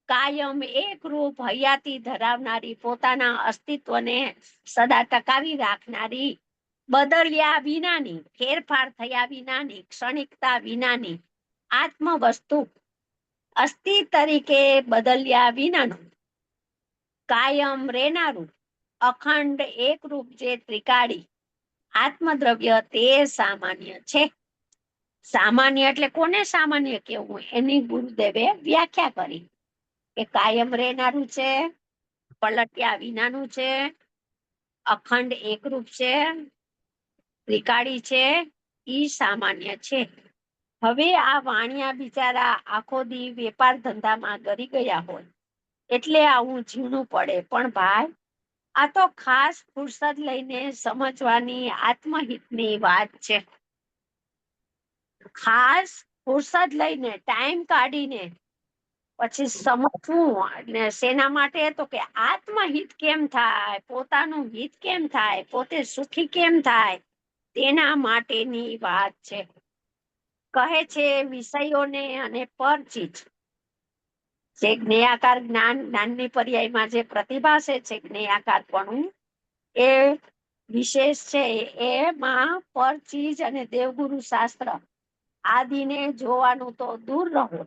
[SPEAKER 2] કાયમ એકરૂપ હયાતી ધરાવનારી, પોતાના અસ્તિત્વને સદા ટકાવી રાખનારી, બદલ્યા વિનાની, ફેરફાર થયા વિનાની, ક્ષણિકતા વિનાની આત્મ વસ્તુ. અસ્થિ તરીકે બદલ્યા વિનાનું, કાયમ રહેનારું, અખંડ એકરૂપ જે ત્રિકાળી આત્મદ્રવ્ય, તે સામાન્ય છે. સામાન્ય એટલે કોને સામાન્ય કેવું? એની ગુરુદેવે વ્યાખ્યા કરી કે કાયમ રહેનારું છે, પલટ્યા વિનાનું છે, અખંડ એકરૂપ છે, ત્રિકાળી છે, ઈ સામાન્ય છે. હવે આ વાણિયા બિચારા આખો દી વેપાર ધંધામાં ગરી ગયા હોય એટલે આવું ઝીણું પડે, પણ ભાઈ આ તો ખાસ ફુરસદ લઈને સમજવાની આત્મહિતની વાત છે. ખાસ ફુરસદ લઈને, ટાઈમ કાઢીને પછી સમજવું. અને શેના માટે? તો કે આત્મહિત કેમ થાય, પોતાનું હિત કેમ થાય, પોતે સુખી કેમ થાય, તેના માટેની વાત છે. કહે છે વિષયોને અને પરચીજ, જે જ્ઞેયાકાર જ્ઞાનની પર્યાયમાં જે પ્રતિભાસે છે, જ્ઞેયાકારપણું એ વિશેષ છે. એમાં પરચીજ અને દેવગુરુ શાસ્ત્ર આદિને જોવાનું તો દૂર રહો.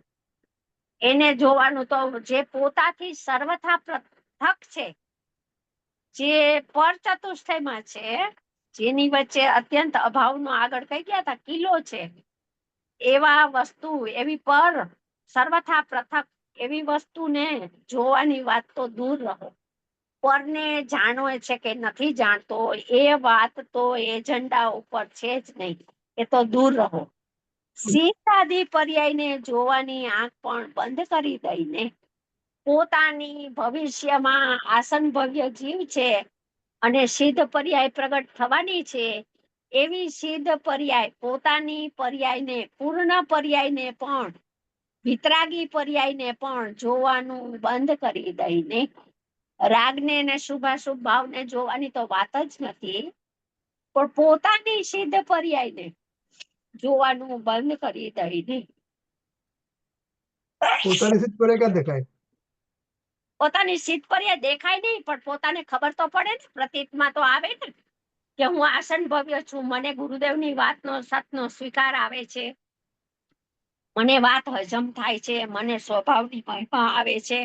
[SPEAKER 2] એને જોવાનું તો જે પોતાથી સર્વથા પૃથક છે, જે પર ચતુષ્ટયમાં છે, જેની વચ્ચે અત્યંત અભાવનો આગળ કહી ગયા હતા કિલ્લો છે, એવા વસ્તુ, એવી પર સર્વથા પૃથક એવી વસ્તુને જોવાની વાત તો દૂર રહો. પરને જાણો છે કે નથી જાણતો, એ વાત તો એજન્ડા ઉપર છે જ નહીં, એ તો દૂર રહો. સીધાદી પર્યાયને જોવાની આંખ પણ બંધ કરી દઈને, પોતાની ભવિષ્યમાં આસન ભવ્ય જીવ છે અને સિદ્ધ પર્યાય પ્રગટ થવાની છે, એવી સિદ્ધ પર્યાય પોતાની પર્યાયને પૂર્ણ પર્યાયને પણ વિતરાગી પર્યાયને પણ જોવાનું બંધ કરી દઈને રાગને ને શુભાશુભ ભાવને જોવાની તો વાત જ નથી, પણ પોતાની સિદ્ધ પર્યાયને જોવાનું બંધ કરી દઈને
[SPEAKER 1] પોતાની સિદ્ધ પર્યાય ક્યાં દેખાય?
[SPEAKER 2] પોતાની સિદ્ધ પર્યાય દેખાય નહીં, પણ પોતાને ખબર તો પડે ને, પ્રતીતમાં તો આવે ને કે હું આસન ભવ્ય છું, મને ગુરુદેવની વાતનો સતનો સ્વીકાર આવે છે, મને વાત હજમ થાય છે, મને સ્વભાવની મહિમા આવે છે,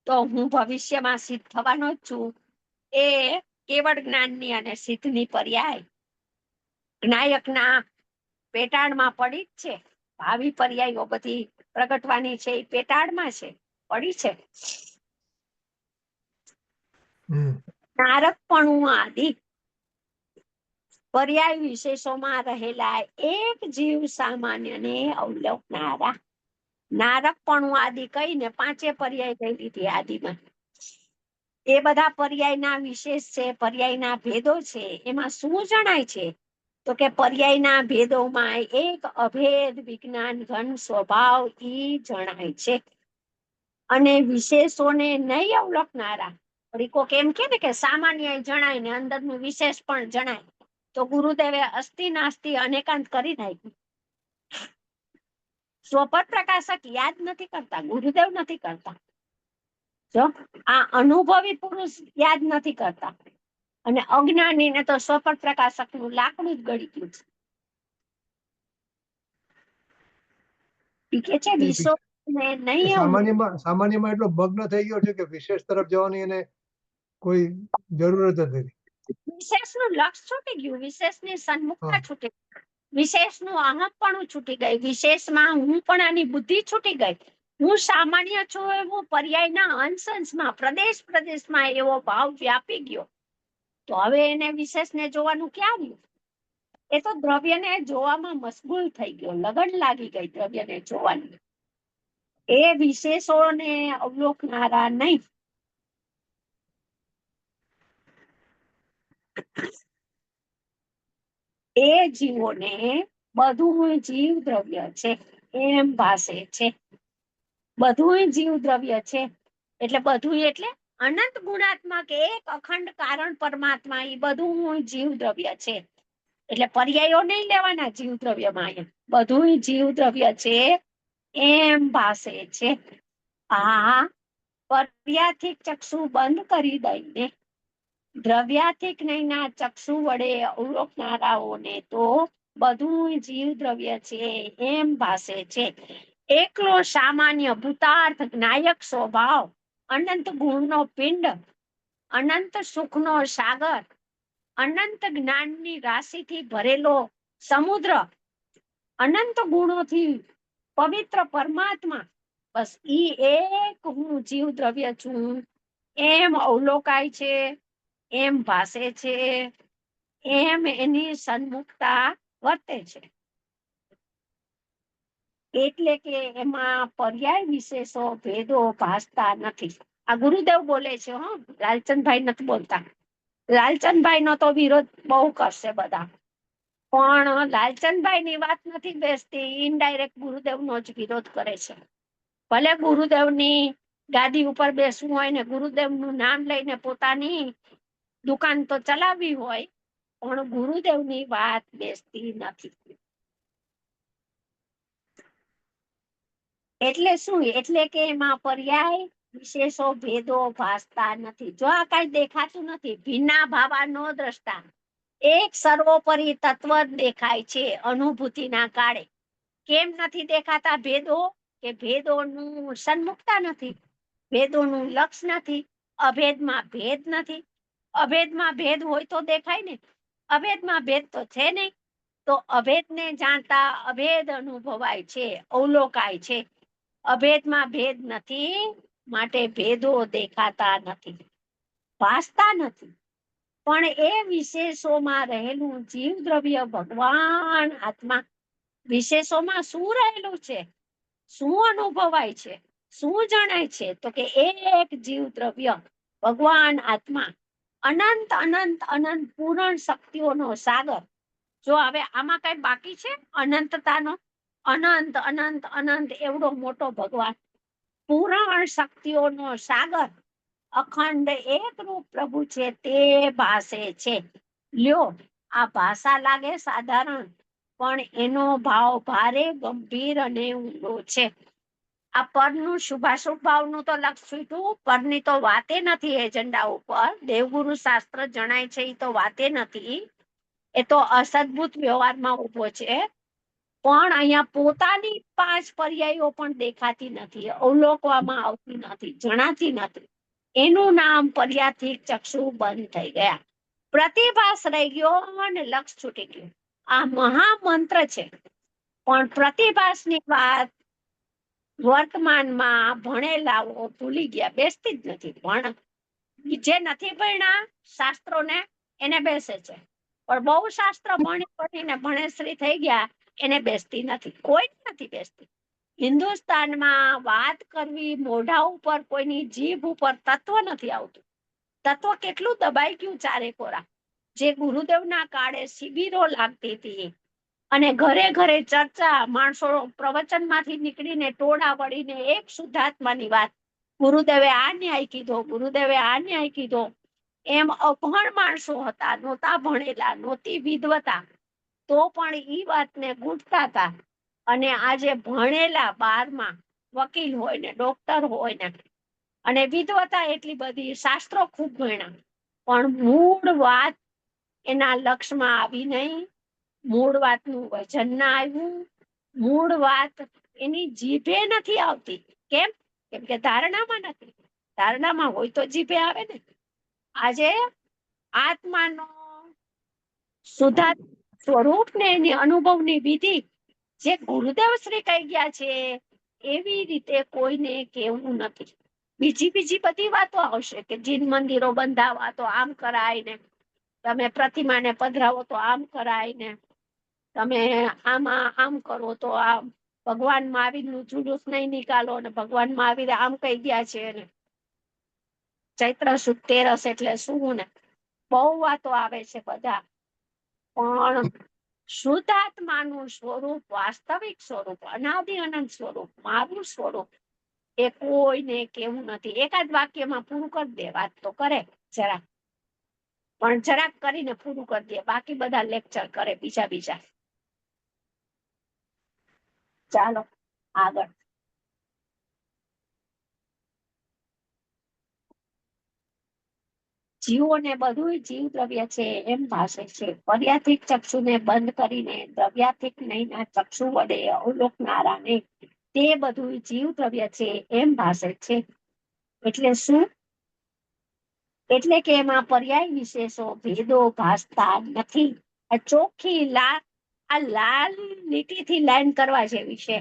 [SPEAKER 2] તો હું ભવિષ્યમાં સિદ્ધ થવાનો જ છું. એ કેવળ જ્ઞાનની અને સિદ્ધની પર્યાય જ્ઞાયકના પેટાળમાં પડી જ છે. ભાવિ પર્યાયો બધી પ્રગટવાની છે એ પેટાળમાં છે, પડી છે. નારકપણું આદિ પર્યાય વિશેષોમાં રહેલા એક જીવ સામાન્યને અવલોકનારા. નારકપણું આદિ કહીને 5 પર્યાય કહી દીધી આદિમાં. એ બધા પર્યાયના વિશેષ છે, પર્યાયના ભેદો છે. એમાં શું જણાય છે? તો કે પર્યાયના ભેદોમાં એક અભેદ વિજ્ઞાન ઘન સ્વભાવ ઈ જણાય છે, અને વિશેષોને નહીં અવલોકનારા. કોક એમ કે ને કે સામાન્ય જણાય ને અંદરનું વિશેષ પણ જણાય, તો ગુરુદેવે અસ્થિ નાસ્તિ અનેકાંત કરી નાખ્યું. સ્વપદ પ્રકાશક યાદ નથી કરતા, ગુરુદેવ નથી કરતા, જો આ અનુભવી પુરુષ યાદ નથી કરતા, અને અજ્ઞાનીને તો સ્વપદ પ્રકાશકનું લાકડું જ ગળી ગયું છે. ઠીક છે, વિશ્વને નહીં
[SPEAKER 1] સામાન્યમાં એટલો મગ્ન થઈ ગયો છે કે વિશેષ તરફ જવાની એને કોઈ જરૂરત જ નથી.
[SPEAKER 2] વિશેષનું લક્ષ છૂટી ગયું, વિશેષની સન્મુખતા છૂટી ગઈ, વિશેષનું અહમપણું છૂટી ગઈ, વિશેષમાં હું પણ આની બુદ્ધિ છૂટી ગઈ. હું સામાન્ય છું એવું પર્યાયના અંશ-અંશમાં, પ્રદેશમાં એવો ભાવ વ્યાપી ગયો. તો હવે એને વિશેષને જોવાનું ક્યાં રહ્યું? એ તો દ્રવ્યને જોવામાં મશગુલ થઈ ગયો, લગન લાગી ગઈ દ્રવ્યને જોવાની. એ વિશેષોને અવલોકનારા નહીં. એ જીવોને બધું જીવ દ્રવ્ય છે એમ ભાસે છે. બધું જીવ દ્રવ્ય છે એટલે બધું એટલે અનંત ગુણાત્મક એક અખંડ કારણ પરમાત્મા, એ બધું જીવ દ્રવ્ય છે. એટલે પર્યાયો નહીં લેવાના જીવ દ્રવ્યમાં, બધું જીવ દ્રવ્ય છે એમ ભાસે છે. આ પર્યાથિક ચક્ષુ બંધ કરી દઈને દ્રવ્યાથિક નહીંના ચક્ષુ વડે અવલોકનારાઓને તો બધું જીવ દ્રવ્ય છે એમ ભાસે છે. એકલો સામાન્ય ભૂતાર્થ જ્ઞાયક સ્વભાવ, અનંત ગુણનો પિંડ, અનંત સુખનો સાગર, અનંત જ્ઞાનની રાશિથી ભરેલો સમુદ્ર, અનંત ગુણોથી પવિત્ર પરમાત્મા, બસ ઈ એક હું જીવ દ્રવ્ય છું એમ અવલોકાય છે, એમ ભાસે છે, એમ એની સન્મુખતા વર્તે છે. એટલે કે એમાં પર્યાય વિશેષો ભેદો ભાસતા નથી. આ ગુરુદેવ બોલે છે, હો, લાલચંદભાઈ નથી બોલતા. લાલચંદભાઈ નો તો વિરોધ બહુ કરશે બધા, પણ લાલચંદભાઈ ની વાત નથી બેસતી, ઇનડાયરેક્ટ ગુરુદેવ નો જ વિરોધ કરે છે. ભલે ગુરુદેવની ગાદી ઉપર બેસવું હોય ને ગુરુદેવ નું નામ લઈને પોતાની દુકાન તો ચલાવવી હોય, પણ ગુરુદેવની વાત બેસતી નથી. એટલે શું? એટલે કે એમાં પર્યાય વિશેષો ભેદો ભાસતા નથી. જો આ કઈ દેખાતું નથી, ભિન્ના ભાવા નો દ્રષ્ટા, એક સર્વોપરી તત્વ જ દેખાય છે અનુભૂતિના કાળે. કેમ નથી દેખાતા ભેદો? કે ભેદોનું સન્મુખતા નથી, ભેદોનું લક્ષ નથી, અભેદમાં ભેદ નથી. અભેદમાં ભેદ હોય તો દેખાય ને, અભેદમાં ભેદ તો છે નહીં. તો અભેદને જાણતા અભેદ અનુભવાય છે, અવલોકાય છે. અભેદમાં ભેદ નથી, માટે ભેદો દેખાતા નથી, ભાસતા નથી. પણ એ વિશેષોમાં રહેલું જીવ દ્રવ્ય ભગવાન આત્મા, વિશેષોમાં શું રહેલું છે, શું અનુભવાય છે, શું જણાય છે? તો કે એક જીવ દ્રવ્ય ભગવાન આત્મા, અનંત અનંત અનંત પૂર્ણ શક્તિઓનો સાગર, જો હવે આમાં કઈ બાકી છે અનંતતાનો? અનંત અનંત અનંત એવડો મોટો ભગવાન, પૂરણ શક્તિઓનો સાગર, અખંડ એક રૂપ પ્રભુ છે તે ભાષે છે. લ્યો, આ ભાષા લાગે સાધારણ, પણ એનો ભાવ ભારે ગંભીર અને ઊંડો છે. આ પરનું શુભાશુભ ભાવનું તો લક્ષ છૂટ્યું, પરની તો વાતે નથી એજન્ડા ઉપર. દેવગુરુ શાસ્ત્ર જણાય છે એ તો વાતે નથી, એ તો અસદભુત વ્યવહારમાં ઉભો છે. પણ અહીંયા પોતાની 5 પર્યાયો પણ દેખાતી નથી, અવલોકવામાં આવતી નથી, જણાતી નથી. એનું નામ પર્યાથિક ચક્ષુ બંધ થઈ ગયા, પ્રતિભાસ રહી ગયો અને લક્ષ છૂટી ગયું. આ મહામંત્ર છે, પણ પ્રતિભાસની વાત વર્તમાનમાં ભણેલાઓ ભૂલી ગયા, બેસતી જ નથી. પણ જે નથી ભણ્યા શાસ્ત્રોને એને બેસે છે, પણ બહુ શાસ્ત્ર ભણીને ભણેશ્રી થઈ ગયા એને બેસતી નથી, કોઈ નથી બેસતી. હિન્દુસ્તાનમાં વાત કરવી મોઢા ઉપર, કોઈની જીભ ઉપર તત્વ નથી આવતું. તત્વ કેટલું દબાઈ ગયું ચારે કોરા. જે ગુરુદેવના કાળે શિબિરો લાગતી હતી અને ઘરે ઘરે ચર્ચા, માણસો પ્રવચનમાંથી નીકળીને ટોળા વળીને એક શુદ્ધાત્માની વાત, ગુરુદેવે આ ન્યાય કીધો, ગુરુદેવે આ ન્યાય કીધો, એમ અભણ માણસો હતા, નહોતા ભણેલા, નહોતી વિદ્વતા, તો પણ ઈ વાતને ગુંઠતા હતા. અને આજે ભણેલા 12માં વકીલ હોય ને ડોક્ટર હોય ને, અને વિદ્વતા એટલી બધી, શાસ્ત્રો ખૂબ ભણ્યા, પણ મૂળ વાત એના લક્ષમાં આવી નહીં, મૂળ વાતનું વજન ના આવ્યું, મૂળ વાત એની જીભે નથી આવતી. કેમ? કેમ કે ધારણામાં નથી. ધારણામાં હોય તો જીભે આવે ને. આજે આત્માનો સુધા સ્વરૂપ ને એની અનુભવની વિધિ જે ગુરુદેવ શ્રી કહી ગયા છે એવી રીતે કોઈને કેવું નથી. બીજી બધી વાતો આવશે કે જીન મંદિરો બંધાવા તો આમ કરાય ને, તમે પ્રતિમાને પધરાવો તો આમ કરાય ને, તમે આમાં આમ કરો તો આમ, ભગવાન મહાવીરનું જુલુસ નહીં નીકાળો ને ભગવાન મહાવીર આમ કહી ગયા છે ને, ચૈત્ર સુદ 13 એટલે શું ને, બહુ વાતો આવે છે બધા. પણ શુદ્ધાત્માનું સ્વરૂપ, વાસ્તવિક સ્વરૂપ, અનાદિ અનંત સ્વરૂપ, મારું સ્વરૂપ એ કોઈને કેવું નથી. એકાદ વાક્યમાં પૂરું કરી દે, વાત તો કરે જરાક, પણ જરાક કરીને પૂરું કરી દે, બાકી બધા લેક્ચર કરે બીજા. ચાલો આગળ. જીવોને બધું જીવ દ્રવ્ય છે એમ ભાષે છે. પર્યાથિક ચક્ષુને બંધ કરીને દ્રવ્યાથિક નહીંના ચક્ષુ વડે અવલોકનારાને તે બધું જીવ દ્રવ્ય છે એમ ભાષે છે. એટલે શું? એટલે કે એમાં પર્યાય વિશેષો ભેદો ભાસતા નથી. આ ચોખ્ખી આ લાલ લીટીથી લાઈન કરવા જેવી છે.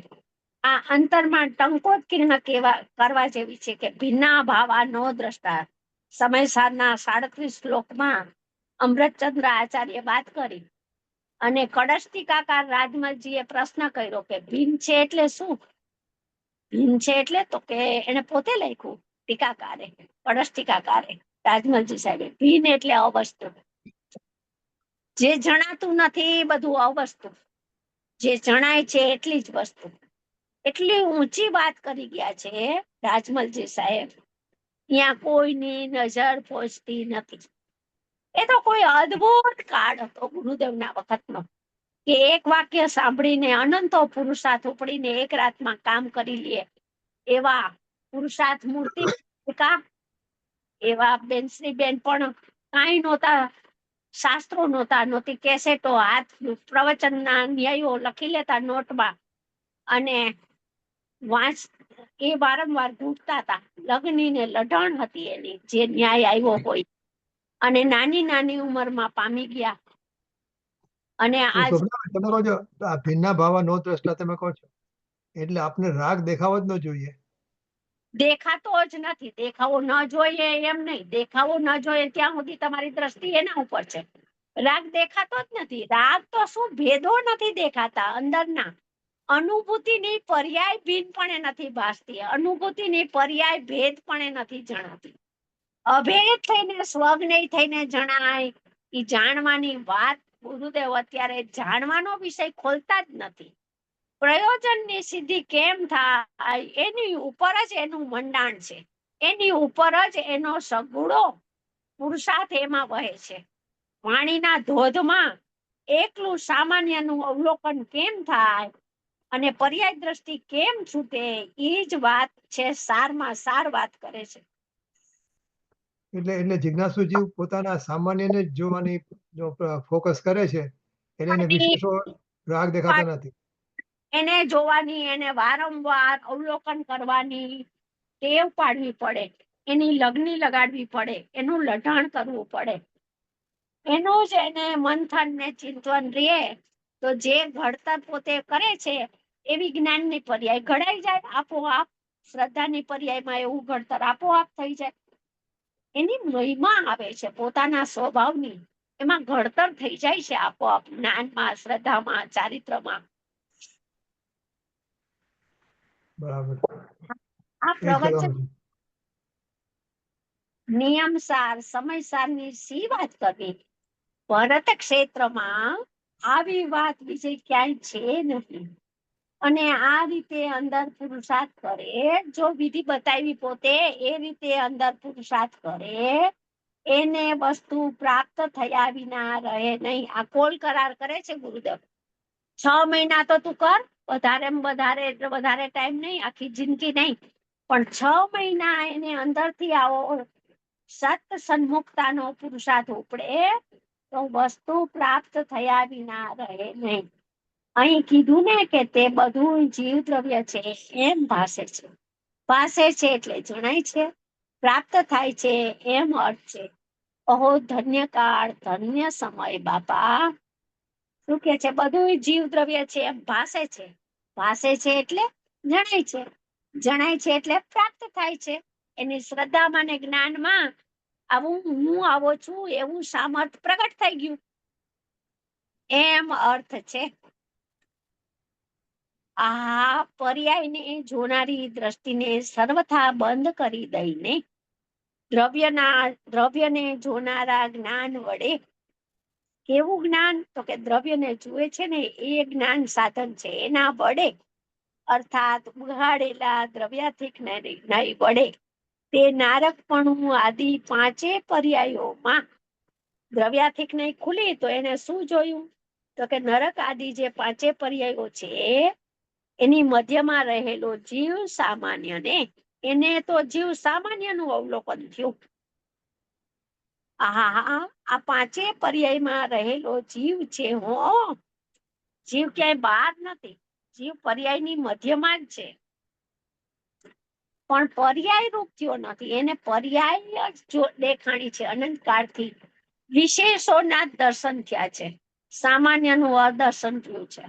[SPEAKER 2] આ અંતરમાં ટંકોત્કીર્ણ કરવા જેવી છે કે ભિન્ના ભાવા નો દ્રષ્ટા. સમયસારના 37 શ્લોકમાં અમૃતચંદ્ર આચાર્ય વાત કરી અને કડસ્તિકાકાર રાજમલજીએ પ્રશ્ન કર્યો કે ભિન્ન છે એટલે શું? ભિન્ન છે એટલે તો કે એને પોતે લખ્યું ટીકાકારે, કડસ્તિકાકારે, રાજમલજી સાહેબે. ભિન્ન એટલે અવસ્તુ, જે જણાતું નથી બધું અવસ્તુ, જે જણાય છે એટલી જ વસ્તુ. એટલી ઊંચી વાત કરી ગયા છે રાજમલજી સાહેબ, ત્યાં કોઈની નજર પહોંચતી નથી. એ તો કોઈ અદ્ભુત કાળ હતો ગુરુદેવના વખતનો કે એક વાક્ય સાંભળીને અનંતો પુરુષાર્થ ઉપડીને એક રાતમાં કામ કરી લે એવા પુરુષાર્થ મૂર્તિ, એવા બેનશ્રી બેન પણ કાંઈ નહોતા, શાસ્ત્રો નહોતી કેસેટો, હાથ પ્રવચનના ન્યાયો લખી લેતા નોટમાં અને એ વારંવાર ગુંઠતા હતા. લગ્ની ને લઢણ હતી એની, જે ન્યાય આવ્યો હોય, અને નાની ઉંમરમાં પામી ગયા. અને આજ
[SPEAKER 1] તમે કહો છો આ ભિન્ના ભાવા નો દ્રષ્ટા, તમે કહો છો એટલે આપને રાગ દેખાવો જ ન જોઈએ.
[SPEAKER 2] દેખાતો જ નથી. દેખાવો ન જોઈએ એમ નહીં, દેખાવો ન જોઈએ ત્યાં સુધી તમારી દ્રષ્ટિ એના ઉપર છે. રાગ દેખાતો જ નથી. રાગ તો શું, ભેદો નથી દેખાતા અંદરના. અનુભૂતિની પર્યાય ભિન્નપણે નથી ભાસતી, અનુભૂતિની પર્યાય ભેદપણે નથી જણાતી. અભેદ થઈને સ્વજ્ઞેય થઈને જણાય એ જાણવાની વાત ગુરુદેવ અત્યારે જાણવાનો વિષય ખોલતા જ નથી. પ્રયોજનની સિદ્ધિ કેમ થાય એની ઉપર જ એનું મંડાણ છે, એની ઉપર જ એનો સગુણો પુરુષાર્થ એમાં વહે છે. વાણીના ધોધમાં એકલું સામાન્યનું અવલોકન કેમ થાય અને પર્યાય દ્રષ્ટિ કેમ છૂટે, એ જ વાત છે, સારમાં સાર વાત કરે છે.
[SPEAKER 1] એટલે જિજ્ઞાસુ જીવ પોતાના સામાન્યને જ જોવાની જો ફોકસ કરે છે એટલે એને વિશેષો રાગ દેખાતા નથી.
[SPEAKER 2] એને જોવાની, એને વારંવાર અવલોકન કરવાની ટેવ પાડવી પડે, એની લગ્ની લગાડવી પડે, એનું લઢાણ કરવું પડે. એનું જ એને મંથન ને ચિંતન રહે તો જે ઘડતર પોતે કરે છે એવી જ્ઞાનની પર્યાય ઘડાઈ જાય આપોઆપ. શ્રદ્ધાની પર્યાયમાં એવું ઘડતર આપોઆપ થઈ જાય. એની મહિમા આવે છે પોતાના સ્વભાવની, એમાં ઘડતર થઈ જાય છે આપોઆપ, જ્ઞાનમાં, શ્રદ્ધામાં, ચારિત્રમાં.
[SPEAKER 1] બરાબર.
[SPEAKER 2] આ
[SPEAKER 1] એ જ
[SPEAKER 2] પ્રવચન
[SPEAKER 1] કહેવાનું છે.
[SPEAKER 2] નિયમસાર સમયસારની સી વાત કરવી. ભરત ક્ષેત્રમાં આવી વાત બીજે ક્યાંય છે નહીં. અને આ રીતે અંદર પુરુષાર્થ કરે, જો વિધિ બતાવી પોતે એ રીતે અંદર પુરુષાર્થ કરે, એને વસ્તુ પ્રાપ્ત થયા વિના રહે નહીં. આ કોલ કરાર કરે છે ગુરુદેવ. 6 મહિના તો તું કર, વધારે એટલે વધારે ટાઈમ નહીં, આખી જિંદગી નહીં, પણ 6 મહિના એને અંદરથી આવો સત સન્મુખતાનો પુરુષાર્થ ઉપડે તો વસ્તુ પ્રાપ્ત થયા વિના રહે નહીં. અહીં કીધું ને કે તે બધું જીવ દ્રવ્ય છે એમ ભાસે છે. ભાસે છે એટલે જણાય છે, પ્રાપ્ત થાય છે એમ અર્થ છે. ઓહો ધન્ય કાળ, ધન્ય સમય બાપા. શું કે છે? બધું જીવ દ્રવ્ય છે એમ ભાસે છે. ભાસે છે એટલે જણાય છે, જણાય છે એટલે પ્રાપ્ત થાય છે. એની શ્રદ્ધામાં ને જ્ઞાનમાં આવું હું આવો છું એવું સામર્થ પ્રગટ થઈ ગયું એમ અર્થ છે. આ પર્યાયને જોનારી દ્રષ્ટિને સર્વથા બંધ કરી દઈને દ્રવ્યને જોનારા જ્ઞાન વડે, કેવું જ્ઞાન? તો કે દ્રવ્યને જુએ છે ને એ જ્ઞાન સાધન છે, એના વડે અર્થાત ઉઘાડેલા દ્રવ્યાધિક નહીં વડે તે નારકપણું આદિ 5 પર્યાયોમાં દ્રવ્યાધિક નહીં ખુલી તો એને શું જોયું? તો કે નરક આદિ જે 5 પર્યાયો છે એની મધ્યમાં રહેલો જીવ સામાન્ય ને, એને તો જીવ સામાન્ય નું અવલોકન થયું. આ 5 પર્યાયમાં રહેલો જીવ છે. જીવ ક્યાંય બહાર નથી, જીવ પર્યાયની મધ્યમાં જ છે, પણ પર્યાય રૂપ થયો નથી. એને પર્યાય જ દેખાણી છે અનંત કાળથી. વિશેષોના દર્શન થયા છે, સામાન્યનું અદર્શન થયું છે.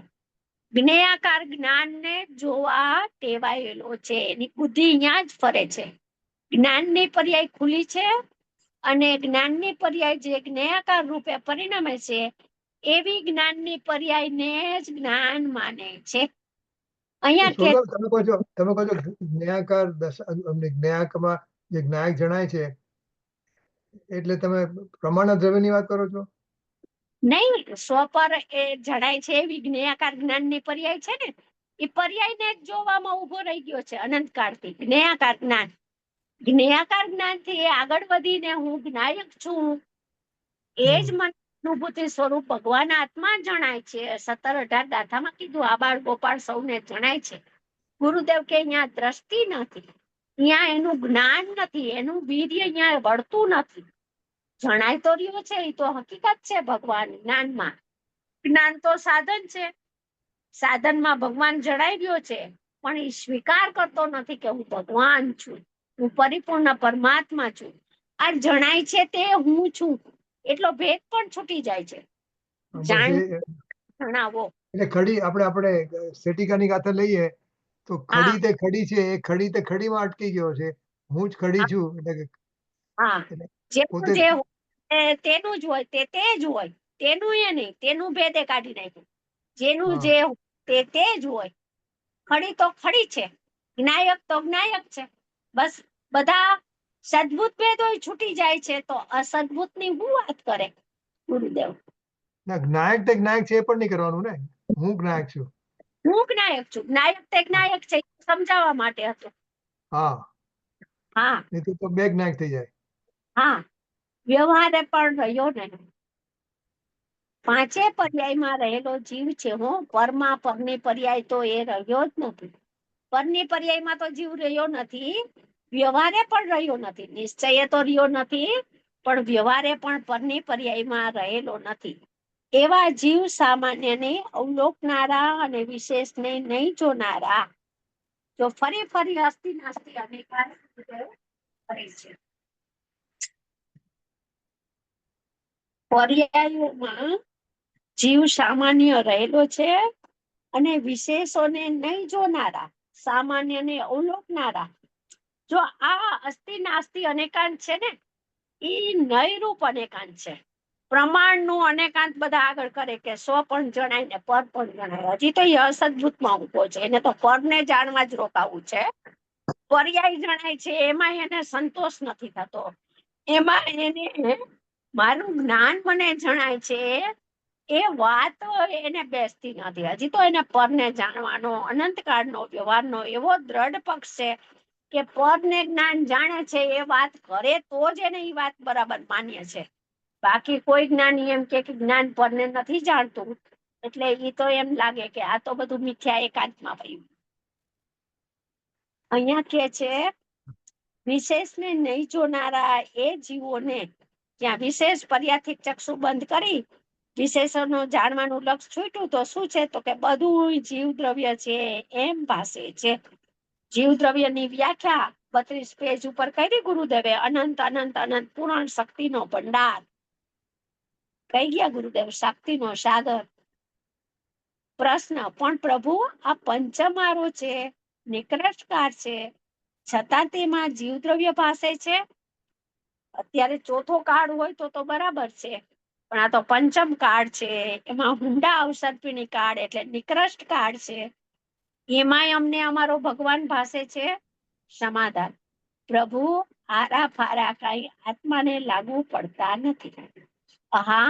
[SPEAKER 2] જ્ઞેયાકાર જ્ઞાનને જોવા ટેવાયેલો છે, એની બુદ્ધિ અહીંયા જ ફરે છે. જ્ઞાનની પર્યાય ખુલી છે અને જ્ઞાનની પર્યાય જે જ્ઞેયાકાર રૂપે પરિણમે છે એવી જ્ઞાનની પર્યાયને જ જ્ઞાન માને છે. અહીંયા કે
[SPEAKER 1] તમે કહો છો જ્ઞાયાકાર જ્ઞાયકમાં જે જ્ઞાયક જણાય છે એટલે તમે પ્રમાણ દ્રવ્યની વાત કરો છો?
[SPEAKER 2] નહીં, સ્વપર એ જણાય છે એવી જ્ઞેયાકાર જ્ઞાનની પર્યાય છે ને, એ પર્યાયને જ જોવામાં ઉભો રહી ગયો છે અનંતકાળથી. જ્ઞેયાકાર જ્ઞાન, જ્ઞેયાકાર જ્ઞાનથી આગળ વધીને હું જ્ઞાયક છું એ જ મને અનુભૂતિ સ્વરૂપ ભગવાન આત્મા જણાય છે. 17-18 ગાથામાં કીધું આ બાળ ગોપાળ સૌને જણાય છે. ગુરુદેવ કે અહીંયા દ્રષ્ટિ નથી, અહીંયા એનું જ્ઞાન નથી, એનું વીર્ય અહીંયા વળતું નથી. જણાય તો રહ્યો છે, એ તો હકીકત છે. ભગવાન જ્ઞાનમાં, જ્ઞાન તો સાધન છે, સાધનમાં ભગવાન જણાઈ રહ્યો છે, પણ એ સ્વીકાર કરતો નથી કે હું ભગવાન છું, હું પરિપૂર્ણ પરમાત્મા છું. આ જણાય છે તે હું છું, એટલો ભેદ પણ છૂટી જાય છે. જણાવો
[SPEAKER 1] એટલે ખડી આપણે સેટિકાની ગાથા લઈએ તો ખડી તે ખડી છે, એ ખડી તે ખડીમાં અટકી ગયો છે. હું જ ખડી છું એટલે
[SPEAKER 2] તેનું જ હોય, તે જ હોય, તેનું એ નહીં, તેનું ભેદે કાઢી નાખ્યું. જેનું જે તે જ હોય. ખડી તો ખડી છે, જ્ઞાયક તો જ્ઞાયક છે. બસ બધા સદભૂત ભેદો છૂટી જાય છે તો અસદભૂત ની હું વાત કરે ગુરુદેવ?
[SPEAKER 1] ના જ્ઞાયક તે જ્ઞાયક છે એ પણ નહીં કરવાનું ને. હું જ્ઞાયક છું.
[SPEAKER 2] હું જ્ઞાયક છું. જ્ઞાયક તે જ્ઞાયક છે એ સમજાવવા માટે હતું.
[SPEAKER 1] હા,
[SPEAKER 2] હા
[SPEAKER 1] નહીં તો બે જ્ઞાયક થઈ જાય.
[SPEAKER 2] હા, વ્યવહારે પણ રહ્યો નહીં. પાંચે પર્યાયમાં રહેલો જીવ છે. હું પરમાં પરની પર્યાય તો એ રહ્યો જ નથી. પરની પર્યાયમાં તો જીવ રહ્યો નથી, વ્યવહારે પણ રહ્યો નથી. નિશ્ચય તો રહ્યો નથી, પણ વ્યવહારે પણ પરની પર્યાયમાં રહેલો નથી. એવા જીવ સામાન્યને અવલોકનારા અને વિશેષને નહીં જોનારા, જો ફરી ફરી અસ્તિ નાસ્તિ અનેકાર કરે છે. પર્યાયોમાં જીવ સામાન્ય રહેલો છે અને વિશેષોને નહીં જોનારા, સામાન્યને અવલોકનારા. જો આ અસ્તિ નાસ્તિ અનેકાંત છે ને, એ નયરૂપ અનેકાંત છે. પ્રમાણનું અનેકાંત બધા આગળ કરે કે સ્વ પણ જણાય ને પર પણ જણાય. હજી તો એ અસદભૂતમાં ઉભો છે, એને તો પરને જાણવા જ રોકાવું છે. પર્યાય જણાય છે એમાં એને સંતોષ નથી થતો. એમાં એને મારું જ્ઞાન મને જણાય છે એ વાત એને બેસતી નથી. હજી તો એને પરને જાણવાનો અનંતકાળનો વ્યવહારનો એવો દ્રઢ પક્ષ છે કે પરને જ્ઞાન જાણે છે એ વાત કરે તો જ એને એ વાત બરાબર માન્ય છે. બાકી કોઈ જ્ઞાની એમ કે જ્ઞાન પરને નથી જાણતું એટલે એ તો એમ લાગે કે આ તો બધું મિથ્યા એકાંતમાં પડ્યું. અહીંયા કે છે વિશેષને નહીં જોનારા એ જીવોને, જ્યાં વિશેષ પર્યાથિક ચક્ષુ બંધ કરી વિશેષોનો જાણવાનું લક્ષ છૂટ્યું તો શું છે, તો કે બધું જીવ દ્રવ્ય છે એમ ભાસે છે. જીવ દ્રવ્યની વ્યાખ્યા 32 પેજ ઉપર કરી ગુરુદેવે. અનંત અનંત અનંત પૂર્ણ શક્તિનો ભંડાર કહી ગયા ગુરુદેવ, શક્તિનો સાગર. પ્રશ્ન, પણ પ્રભુ આ પંચમારો છે, નિકૃષ્ટકાર છે, છતાં તેમાં જીવ દ્રવ્ય ભાસે છે. અત્યારે ચોથો કાળ હોય તો બરાબર છે, પણ આ તો પંચમ કાળ છે, એમાં હુંડા અવસર્પિણી કાળ એટલે નિકૃષ્ટ કાળ છે. એમાંય અમને અમારો ભગવાન ભાસે છે. સમાધાન, પ્રભુ આરા ફારા કઈ આત્માને લાગુ પડતા નથી. હા,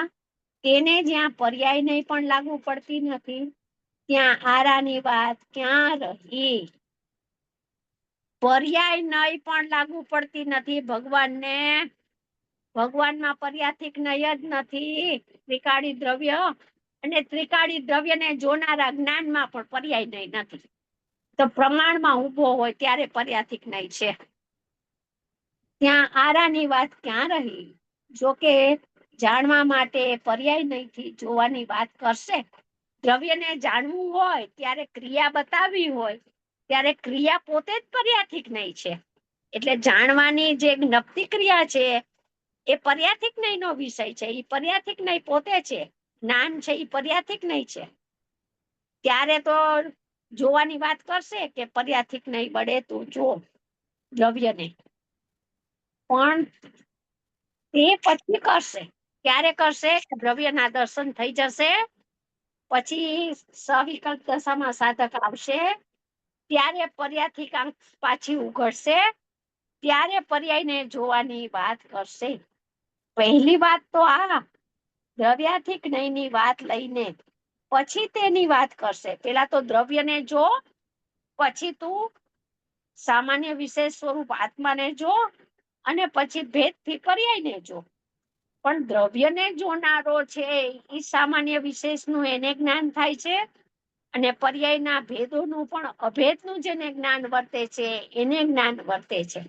[SPEAKER 2] તેને જ્યાં પર્યાય નહીં પણ લાગુ પડતી નથી ત્યાં આરાની વાત ક્યાં રહી. પર્યાય નહીં પણ લાગુ પડતી નથી ભગવાનને. ભગવાનમાં પર્યાથિક નય જ નથી. ત્રિકાળી દ્રવ્ય અને ત્રિકાળી દ્રવ્યને જોનારા જ્ઞાનમાં પણ પર્યાય નહીં નથી. તો પ્રમાણમાં ઉભો હોય ત્યારે પર્યાથિક નહીં છે. ત્યાં આરાની વાત ક્યાં રહી. જોકે જાણવા માટે પર્યાય નહીંથી જોવાની વાત કરશે. દ્રવ્યને જાણવું હોય ત્યારે ક્રિયા બતાવવી હોય ત્યારે ક્રિયા પોતે જ પર્યાથિક નહીં છે. એટલે જાણવાની જે જ્ઞપ્તિ ક્રિયા છે એ પર્યાથિક નહીંનો વિષય છે. એ પર્યાથિક નહીં પોતે છે. જ્ઞાન છે એ પર્યાથિક નહીં છે. ત્યારે તો જોવાની વાત કરશે કે પર્યાથિક નહીં બળે તું જો દ્રવ્યને, પણ તે પછી કરશે. ક્યારે કરશે? દ્રવ્યના દર્શન થઈ જશે પછી સવિકલ્પ દશામાં સાધક આવશે ત્યારે પર્યાથિક આંખ પાછી ઉઘડશે ત્યારે પર્યાયને જોવાની વાત કરશે. પહેલી વાત તો આ દ્રવ્યાથિક નહીંની વાત લઈને પછી તેની વાત કરશે. પેલા તો દ્રવ્યને જો, પછી તું સામાન્ય વિશેષ સ્વરૂપ આત્માને જો અને પછી ભેદથી પર્યાયને જો. પણ દ્રવ્યને જોનારો છે એ સામાન્ય વિશેષનું એને જ્ઞાન થાય છે અને પર્યાયના ભેદોનું પણ અભેદનું જેને જ્ઞાન વર્તે છે એને જ્ઞાન વર્તે છે.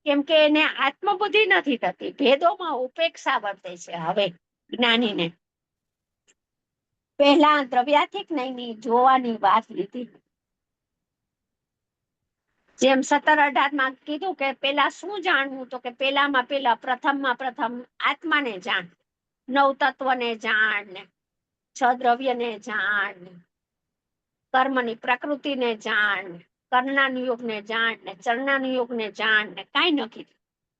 [SPEAKER 2] કેમ કે એને આત્મબુદ્ધિ નથી થતી, ભેદોમાં ઉપેક્ષા વર્તે છે. હવે જ્ઞાનીને પહેલા દ્રવ્યાથિક નહીંની જોવાની વાત લીધી. જેમ 17-18 કીધું કે પેલા શું જાણવું, તો કે પેલામાં પેલા પ્રથમમાં પ્રથમ આત્માને જાણ, 9 તત્વને જાણ ને 6 દ્રવ્યને જાણ ને કર્મની પ્રકૃતિને જાણ ને કર્ણાનુયોગને જાણ ને ચરણાનુયોગને જાણ ને કાંઈ નથી.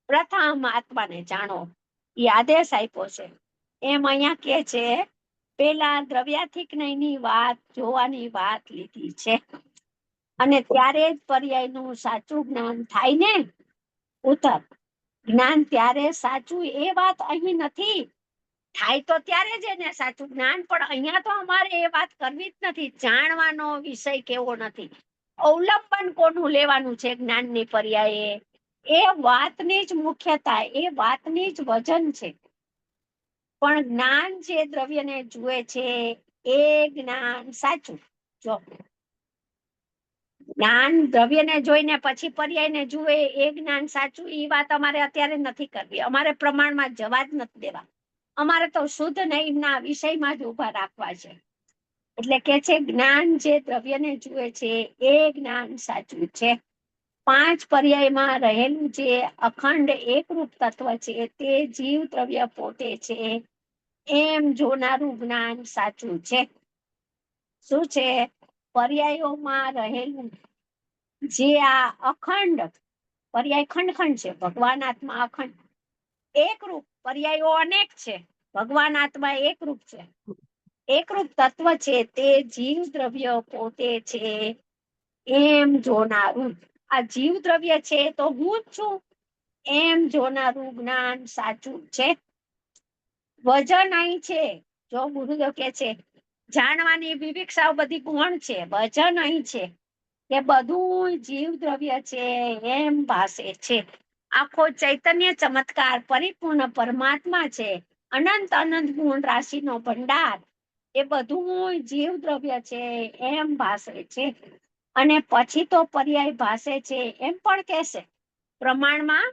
[SPEAKER 2] પ્રથમ આત્માને જાણો એ આદેશ આપ્યો છે. એમ અહીંયા કે છે પેલા દ્રવ્યાથિક નહીંની વાત જોવાની વાત લીધી છે અને ત્યારે જ પર્યાયનું સાચું જ્ઞાન થાય ને. ઉત્તર, જ્ઞાન ત્યારે સાચું એ વાત અહીં નથી થાય તો ત્યારે જ એને સાચું જ્ઞાન. પણ અહીંયા તો અમારે એ વાત કરવી જ નથી. જાણવાનો વિષય કેવો નથી, અવલંબન કોનું લેવાનું છે જ્ઞાનની પર્યાયે, એ વાતની જ મુખ્યતા, એ વાતની જ વજન છે. પણ જ્ઞાન જે દ્રવ્યને જુએ છે એ જ્ઞાન સાચું. જો જ્ઞાન દ્રવ્યને જોઈને પછી પર્યાયને જુએ એ જ્ઞાન સાચું, એ વાત અમારે અત્યારે નથી કરવી. અમારે પ્રમાણમાં જવા જ નથી દેવા. અમારે તો શુદ્ધ નૈવના વિષયમાં જ ઉભા રાખવા છે. એટલે કે છે જ્ઞાન જે દ્રવ્યને જુએ છે એ જ્ઞાન સાચું છે. 5 પર્યાયમાં રહેલું જે અખંડ એકરૂપ તત્વ છે તે જીવ દ્રવ્ય પોતે છે એમ જોનારું જ્ઞાન સાચું છે. શું છે? પર્યાયોમાં રહેલું જે આ અખંડ પર્યાય ખંડ ખંડ છે, ભગવાન આત્મા અખંડ. એકરૂપ પર્યાયો અનેક છે, ભગવાન આત્મા એકરૂપ છે. એકરૂપ તત્વ છે તે જીવ દ્રવ્ય પોતે છે એમ જોનારું. આ જીવ દ્રવ્ય છે તો હું જ છું એમ જોનારું જ્ઞાન સાચું છે. વજન અહીં છે. જો ગુરુદેવ કે છે જાણવાની વિવિક્ષાઓ બધી ગુણ છે, વજન અહીં છે કે બધું જીવ દ્રવ્ય છે એમ ભાસે છે. આખો ચૈતન્ય ચમત્કાર પરિપૂર્ણ પરમાત્મા છે, અનંત અનંત ગુણ રાશિનો ભંડાર, એ બધું જીવ દ્રવ્ય છે એમ ભાસે છે. અને પછી તો પર્યાય ભાસે છે એમ પણ કહેશે. પ્રમાણમાં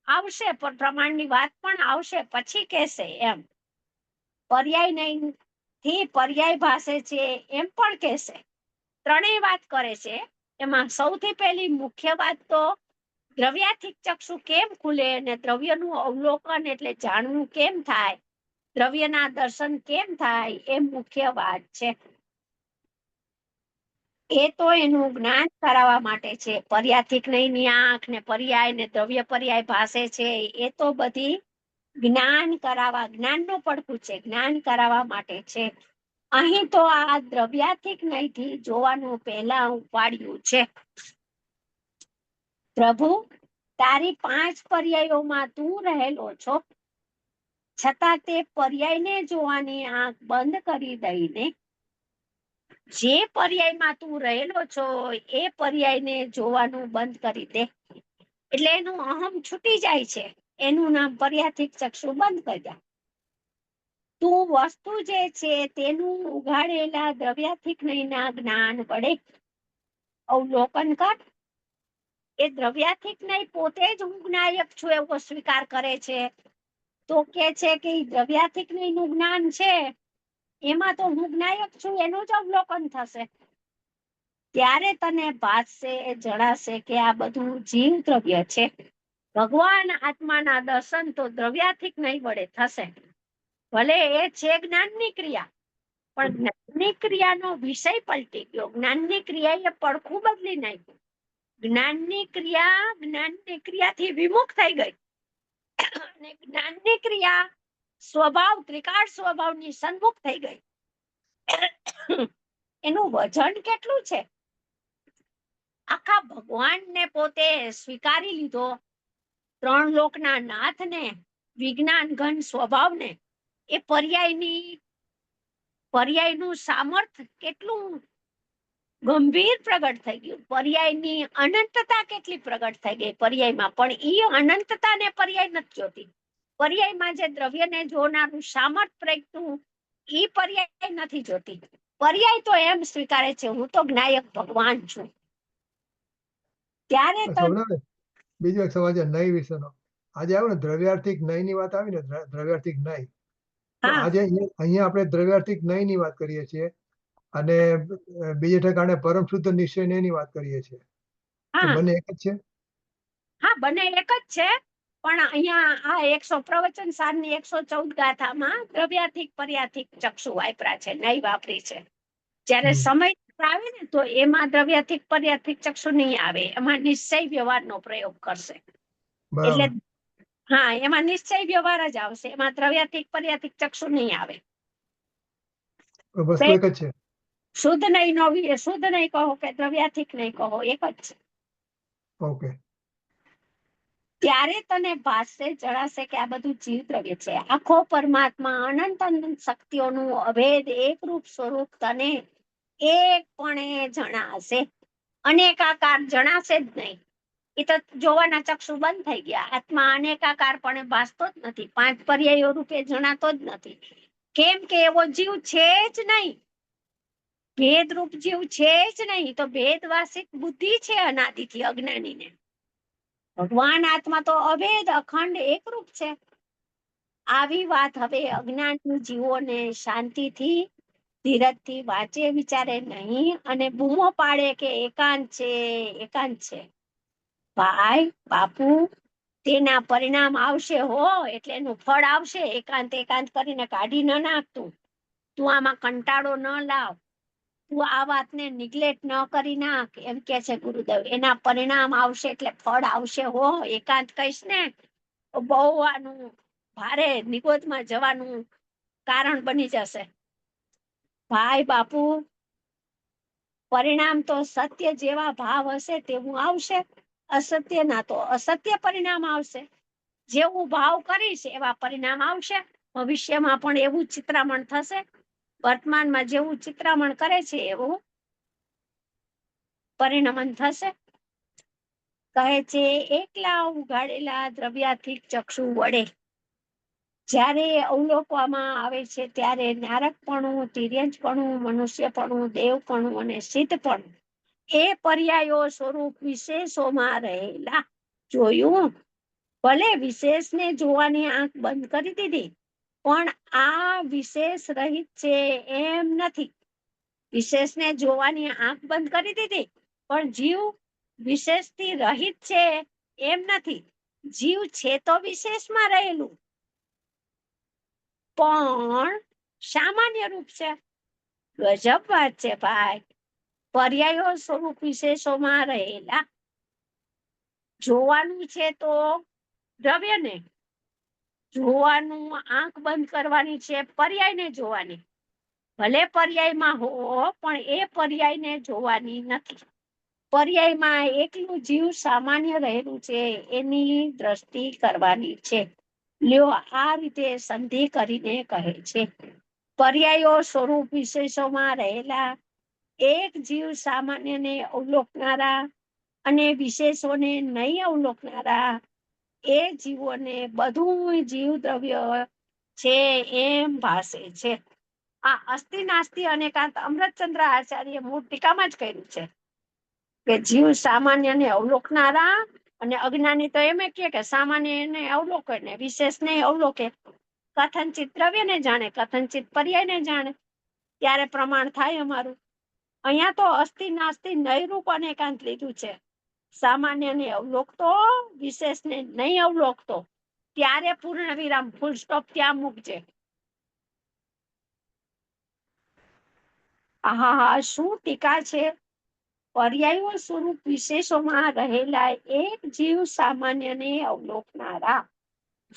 [SPEAKER 2] આવશે, પણ પ્રમાણની વાત પણ આવશે પછી કહેશે એમ. પર્યાય નહીં થી પર્યાય ભાસે છે એમ પણ કહેશે. ત્રણેય વાત કરે છે. એમાં સૌથી પહેલી મુખ્ય વાત તો દ્રવ્યાથિક ચક્ષુ કેમ ખુલે અને દ્રવ્યનું અવલોકન એટલે જાણવું કેમ થાય, દ્રવ્યના દર્શન કેમ થાય, એ મુખ્ય વાત છે. એ તો એનું જ્ઞાન કરાવવા માટે છે. પર્યાથિક નહીંની આંખ ને પર્યાય ને દ્રવ્ય પર્યાય ભાસે છે, એ તો બધી જ્ઞાન કરાવવા, જ્ઞાનનું પડખું છે, જ્ઞાન કરાવવા માટે છે. અહીં તો આ દ્રવ્યાથિક નહીંથી જોવાનું પહેલા ઉપાડ્યું છે. પ્રભુ, તારી 5 પર્યાયોમાં તું રહેલો છો, છતાં તે પર્યાયને જોવાની આંખ બંધ કરી દઈને જે પર્યાયમાં તું રહેલો છો એ પર્યાયને જોવાનું બંધ કરી દે. એટલે એનું અહમ છૂટી જાય છે. એનું નામ પર્યાથિક ચક્ષુ બંધ કરી દે. તું વસ્તુ જે છે તેનું ઉઘાડેલા દ્રવ્યાથિક નહીંના જ્ઞાન વડે અવલોકન કર. એ દ્રવ્યાથિક નહીં પોતે જ હું જ્ઞાયક છું એવો સ્વીકાર કરે છે. તો કે છે કે દ્રવ્યાથિક નહીંનું જ્ઞાન છે એમાં તો હું જ્ઞાયક છું એનું જ અવલોકન થશે. ત્યારે તને ભાસશે, જણાશે કે આ બધું જીવ દ્રવ્ય છે. ભગવાન આત્માના દર્શન તો દ્રવ્યાથિક નહીં વડે થશે. ભલે એ છે જ્ઞાનની ક્રિયા, પણ જ્ઞાનની ક્રિયાનો વિષય પલટી ગયો. જ્ઞાનની ક્રિયાએ પડખું બદલી નાખ્યું. જ્ઞાનની ક્રિયાથી વિમુખ થઈ ગઈ અને જ્ઞાનની ક્રિયા સ્વભાવ ત્રિકાળ સ્વભાવની સન્મુખ થઈ ગઈ. એનું વજન કેટલું છે? આખા ભગવાનને પોતે સ્વીકારી લીધો, 3 લોકના નાથને, વિજ્ઞાન ઘન સ્વભાવને. એ પર્યાયનું સામર્થ્ય કેટલું ગંભીર પ્રગટ થઈ ગયું. પર્યાયની અનંતતા કેટલી પ્રગટ થઈ ગઈ પર્યાયમાં. પણ ઈ અનંતતાને પર્યાય નથી જોતી. પર્યાયમાં જે દ્રવ્યને જોનારું સામર્થ્ય પ્રગટ્યું ઈ પર્યાય નથી જોતી. પર્યાય તો એમ સ્વીકારે છે હું તો જ્ઞાયક ભગવાન છું. ત્યારે તો
[SPEAKER 1] બીજો એક સવાલ છે નય વિશેનો. આજે આવ્યો ને દ્રવ્યાર્થિક નયની વાત આવી ને, દ્રવ્યાર્થિક નય. આજે અહીંયા આપણે દ્રવ્યાર્થિક નયની વાત કરીએ છીએ અને બીજે ઠેકાણે પરમ શુદ્ધ નિશ્ચય ની વાત કરીએ છીએ. બંને એક જ છે?
[SPEAKER 2] હા, બંને એક જ છે. પણ અહીંયા આ 100 પ્રવચન સારની 114 ગાથામાં દ્રવ્યાથિક પર્યાથિક ચક્ષુ વાપર્યા છે, નય વાપરી છે. જ્યારે સમય આવે ને તો એમાં દ્રવ્યાથિક પર્યાથિક ચક્ષુ નહીં આવે, એમાં નિશ્ચય વ્યવહારનો પ્રયોગ કરશે. એટલે હા, એમાં નિશ્ચય વ્યવહાર જ આવશે, એમાં દ્રવ્યાથિક પર્યાથિક ચક્ષુ નહીં આવે.
[SPEAKER 1] વસ્તુ એક જ છે.
[SPEAKER 2] શુદ્ધ નહીં કહો કે દ્રવ્યાથિક નહીં કહો, એક જ છે.
[SPEAKER 1] ઓકે.
[SPEAKER 2] ત્યારે તને ભાસશે જણાશે કે આ બધું જીવ દ્રવ્ય છે. આખો પરમાત્મા અનંત અનંત શક્તિઓનું અભેદ એકરૂપ સ્વરૂપ તને એકપણે જણાશે. અનેકાકાર જણાશે જ નહીં. એ તો જોવાના ચક્ષુ બંધ થઈ ગયા. આત્મા અનેકાકાર પણ ભાસતો જ નથી, 5 પર્યાયો રૂપે જણાતો જ નથી. કેમ કે એવો જીવ છે જ નહીં, ભેદરૂપ જીવ છે જ નહીં. તો ભેદવાસિત બુદ્ધિ છે અનાદિથી અજ્ઞાનીને. ભગવાન આત્મા તો અભેદ અખંડ એકરૂપ છે. આવી વાત હવે અજ્ઞાની જીવોને શાંતિથી ધીરજથી વાંચે વિચારે નહીં અને બૂમો પાડે કે એકાંત છે, એકાંત છે. ભાઈ બાપુ, તેના પરિણામ આવશે હો, એટલે એનું ફળ આવશે. એકાંત એકાંત કરીને કાઢી ન નાખતું. તું આમાં કંટાળો ન લાવ, તું આ વાતને નિગ્લેક્ટ ન કરી નાખ, એમ કે છે ગુરુદેવ. એના પરિણામ આવશે એટલે ફળ આવશે હો. એકાંત કહીશ ને બહુ આનું ભારે નિગોદમાં જવાનું કારણ બની જશે. ભાઈ બાપુ, પરિણામ તો સત્ય જેવા ભાવ હશે તેવું આવશે, અસત્યના તો અસત્ય પરિણામ આવશે. જેવું ભાવ કરીશ એવા પરિણામ આવશે. ભવિષ્યમાં પણ એવું ચિત્રામણ થશે. વર્તમાનમાં જેવું ચિત્રામણ કરે છે એવું પરિણમન થશે. કહે છે એકલા ઉગાડેલા દ્રવ્યાથી ચક્ષુ વડે જ્યારે અવલોકવામાં આવે છે ત્યારે નારકપણું, તિર્યંજપણું, મનુષ્યપણું, દેવપણું અને સિદ્ધપણું એ પર્યાયો સ્વરૂપ વિશેષોમાં રહેલા જોયું. ભલે વિશેષને જોવાની આંખ બંધ કરી દીધી, પણ આ વિશેષ રહિત છે એમ નથી. વિશેષને જોવાની આંખ બંધ કરી દીધી, પણ જીવ વિશેષથી રહિત છે એમ નથી. જીવ છે તો વિશેષમાં રહેલું, પણ સામાન્ય રૂપ છે. ગજબ વાત છે ભાઈ. પર્યાયો સ્વરૂપ વિશેષોમાં રહેલા જોવાનું છે તો દ્રવ્યને જોવાનું, આંખ બંધ કરવાની છે પર્યાયને જોવાની. ભલે પર્યાયમાં હો, પણ એ પર્યાયને જોવાની નથી. પર્યાયમાં એકલું જીવ સામાન્ય રહેલું છે એની દ્રષ્ટિ કરવાની છે. લ્યો, આ રીતે સંધિ કરીને કહે છે પર્યાયો સ્વરૂપ વિશેષોમાં રહેલા એક જીવ સામાન્યને અવલોકનારા અને વિશેષોને નહીં અવલોકનારા એ જીવોને બધું જીવ દ્રવ્ય છે એમ ભાસે છે. આ અસ્થિ નાસ્તિ અનેકાંત અમૃતચંદ્ર આચાર્ય મૂળ ટીકામાં જ કર્યું છે કે જીવ સામાન્યને અવલોકનારા અને અજ્ઞાની તો એમ કે સામાન્ય ને અવલોકે ને વિશેષ ને અવલોકે. કથનચિત દ્રવ્યને જાણે, કથનચિત પર્યાયને જાણે, ત્યારે પ્રમાણ થાય અમારું. અહીંયા તો અસ્થિ નાસ્તિ નૈરૂપ અનેકાંત લીધું છે. સામાન્યને અવલોકતો, વિશેષને નહીં અવલોકતો, ત્યારે પૂર્ણ વિરામ, ફૂલ સ્ટોપ ત્યાં મૂકજે. આહા, શું ટીકા છે. પર્યાયો સ્વરૂપ વિશેષોમાં રહેલા એક જીવ સામાન્યને અવલોકનારા.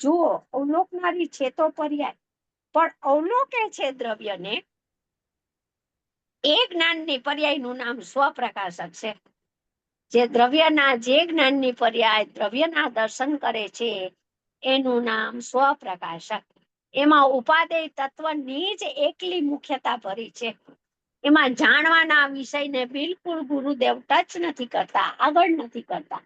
[SPEAKER 2] જુઓ, અવલોકનારી છે તો પર્યાય, પણ અવલોકે છે દ્રવ્યને. એ જ્ઞાનની પર્યાયનું નામ સ્વપ્રકાશક છે. જે દ્રવ્યના, જે જ્ઞાનની પર્યાય દ્રવ્યના દર્શન કરે છે એનું નામ સ્વપ્રકાશક. એમાં ઉપાદેય તત્વની જ એકલી મુખ્યતા ભરી છે. એમાં જાણવાના વિષયને બિલકુલ ગુરુદેવ ટચ નથી કરતા, આગળ નથી કરતા.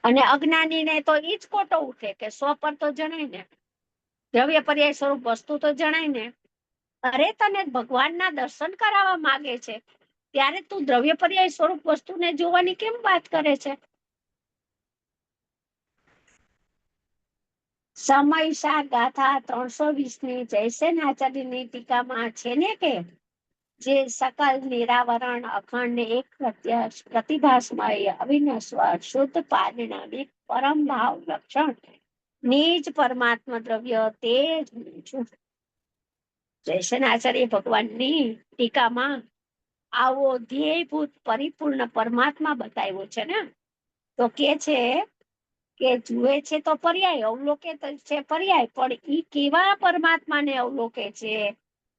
[SPEAKER 2] અને અજ્ઞાનીને તો ઈ જ કોટો ઉઠે કે સ્વ પર તો જણાય ને, દ્રવ્ય પર્યાય સ્વરૂપ વસ્તુ તો જણાય ને. અરે, તને ભગવાનના દર્શન કરાવવા માંગે છે ત્યારે તું દ્રવ્ય પર્યાય સ્વરૂપ વસ્તુને જોવાની કેમ વાત કરે છે? સમયસા ગાથા 320 જયસેન આચાર્યની ટીકામાં છે ને કે જે સકલ નિરાવરણ અખંડ એક પ્રતિભાસમય અવિનશ્વર શુદ્ધ પારિણામિક પરમ ભાવ લક્ષણ નિજ પરમાત્મા દ્રવ્ય તે જ હું છું. જયસેન આચાર્ય ભગવાનની ટીકામાં આવો ધ્યેયભૂત પરિપૂર્ણ પરમાત્મા બતાવ્યો છે ને. તો કે છે કે જુએ છે તો પર્યાય, અવલોકે છે પર્યાય, પણ ઈ કેવા પરમાત્માને અવલોકે છે?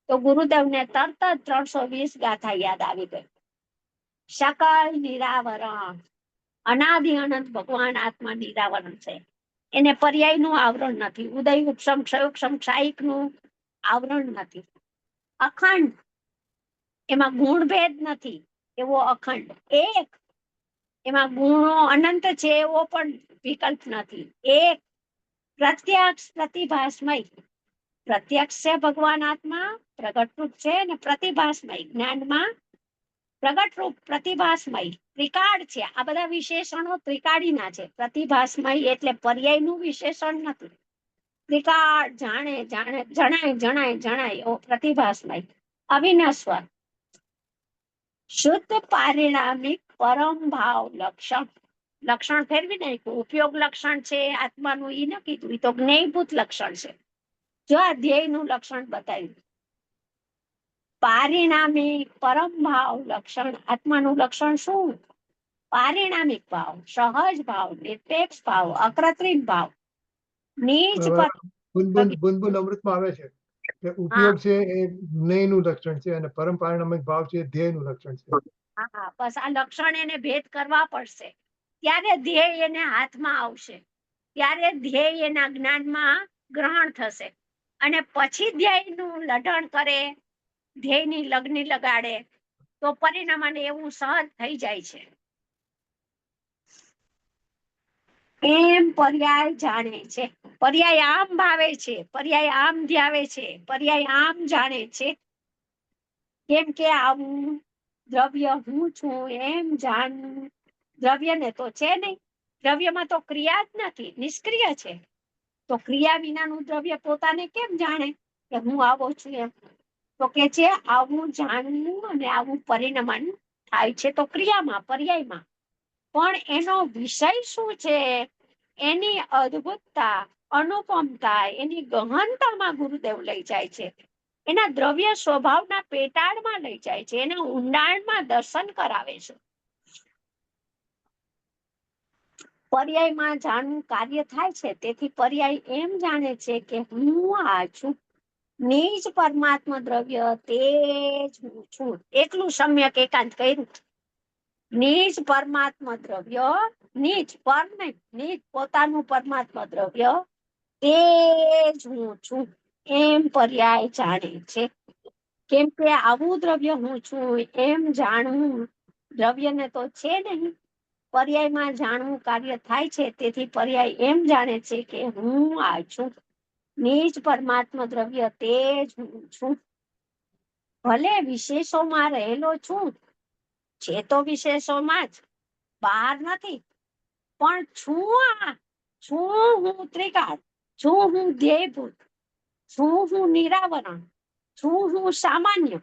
[SPEAKER 2] તો ગુરુદેવને તરત જ 320 ગાથા યાદ આવી ગઈ. સકલ નિરાવરણ અનાદિ અનંત ભગવાન આત્મા નિરાવરણ છે. એને પર્યાયનું આવરણ નથી. ઉદય ઉપસમ ક્ષયોક્ષમ ક્ષાયિકનું આવરણ નથી. અખંડ, એમાં ગુણભેદ નથી, એવો અખંડ. એક, એમાં ગુણો અનંત છે એવો પણ વિકલ્પ નથી. એક, પ્રત્યક્ષ પ્રતિભાસમય. પ્રત્યક્ષ છે ભગવાન આત્મા, પ્રગટ રૂપ છે, અને પ્રતિભાસમય જ્ઞાનમાં પ્રગટ રૂપ પ્રતિભાસમય ત્રિકાળ છે. આ બધા વિશેષણો ત્રિકાળીના છે. પ્રતિભાસમય એટલે પર્યાયનું વિશેષણ નથી. ત્રિકાળ, જાણે જાણે જણાય જણાય જણાય એવો પ્રતિભાસમય અવિનશ્વર શુદ્ધ પારિણામિક પરમ ભાવ લક્ષણ. લક્ષણ ફેરવી નાખ્યું. ઉપયોગ લક્ષણ છે આત્માનું, ઈ ન કીધું, ઈ તો જ્ઞેયભૂત લક્ષણ છે. જો આ ધ્યેયનું લક્ષણ બતાવ્યું. પારિણામિક પરમ ભાવ લક્ષણ. આત્માનું લક્ષણ શું? પારિણામિક ભાવ, સહજ ભાવ, નિરપેક્ષ ભાવ, અકૃત્રિમ ભાવ, નીચ પર.
[SPEAKER 1] બુનબુન અમૃતમાં આવે છે કે ઉપયોગ છે એ જ્ઞેયનું લક્ષણ છે અને પરમ પારિણામિક ભાવ છે એ ધ્યેયનું લક્ષણ છે.
[SPEAKER 2] હા, બસ આ લક્ષણ એને ભેદ કરવા પડશે, ત્યારે ધ્યેય એને હાથમાં આવશે, ત્યારે ધ્યેય એના જ્ઞાનમાં ગ્રહણ થશે, અને પછી ધ્યેયનું લઢણ કરે, ધ્યેયની લગ્ની લગાડે, તો પરિણામે એવું સહજ થઈ જાય છે. એમ પર્યાય જાણે છે. પર્યાય આમ ભાવે છે, પર્યાય આમ ધ્યાવે છે, પર્યાય આમ જાણે છે. કેમ કે આવું દ્રવ્ય હું છું એમ જાણવું. દ્રવ્યને તો છે નહીં. દ્રવ્યમાં તો ક્રિયા જ નથી, નિષ્ક્રિય છે. તો ક્રિયા વિનાનું દ્રવ્ય પોતાને કેમ જાણે કે હું આવો છું એમ? તો કે છે આવું જાણવું અને આવું પરિણમન થાય છે તો ક્રિયામાં, પર્યાયમાં. પણ એનો વિષય શું છે? એની અદ્ભુતતા, અનુપમતા, એની ગહનતામાં ગુરુદેવ લઈ જાય છે. એના દ્રવ્ય સ્વભાવના પેટાળમાં લઈ જાય છે, એના ઊંડાણમાં દર્શન કરાવે છે. પર્યાયમાં જાણવું કાર્ય થાય છે, તેથી પર્યાય એમ જાણે છે કે હું આ છું. નિજ પરમાત્મા દ્રવ્ય તે જ હું છું. એકલું સમ્યક એકાંત કર્યું. નિજ પરમાત્મા દ્રવ્ય, નિજ પર નહીં, નિજ પોતાનું પરમાત્મા દ્રવ્ય તે જ હું છું એમ પર્યાય જાણે છે. કેમ કે આવું દ્રવ્ય હું છું એમ જાણવું દ્રવ્યને તો છે નહીં. પર્યાયમાં જાણવું કાર્ય થાય છે, તેથી પર્યાય એમ જાણે છે કે હું આ છું. નિજ પરમાત્મા દ્રવ્ય તે જ હું છું. ભલે વિશેષોમાં રહેલો છું, છે તો વિશેષોમાં જ, બહાર નથી, પણ છું આ. છું હું ત્રિકાળ, છું હું ધ્યેયભૂત, છું હું નિરાવરણ, છું હું સામાન્ય.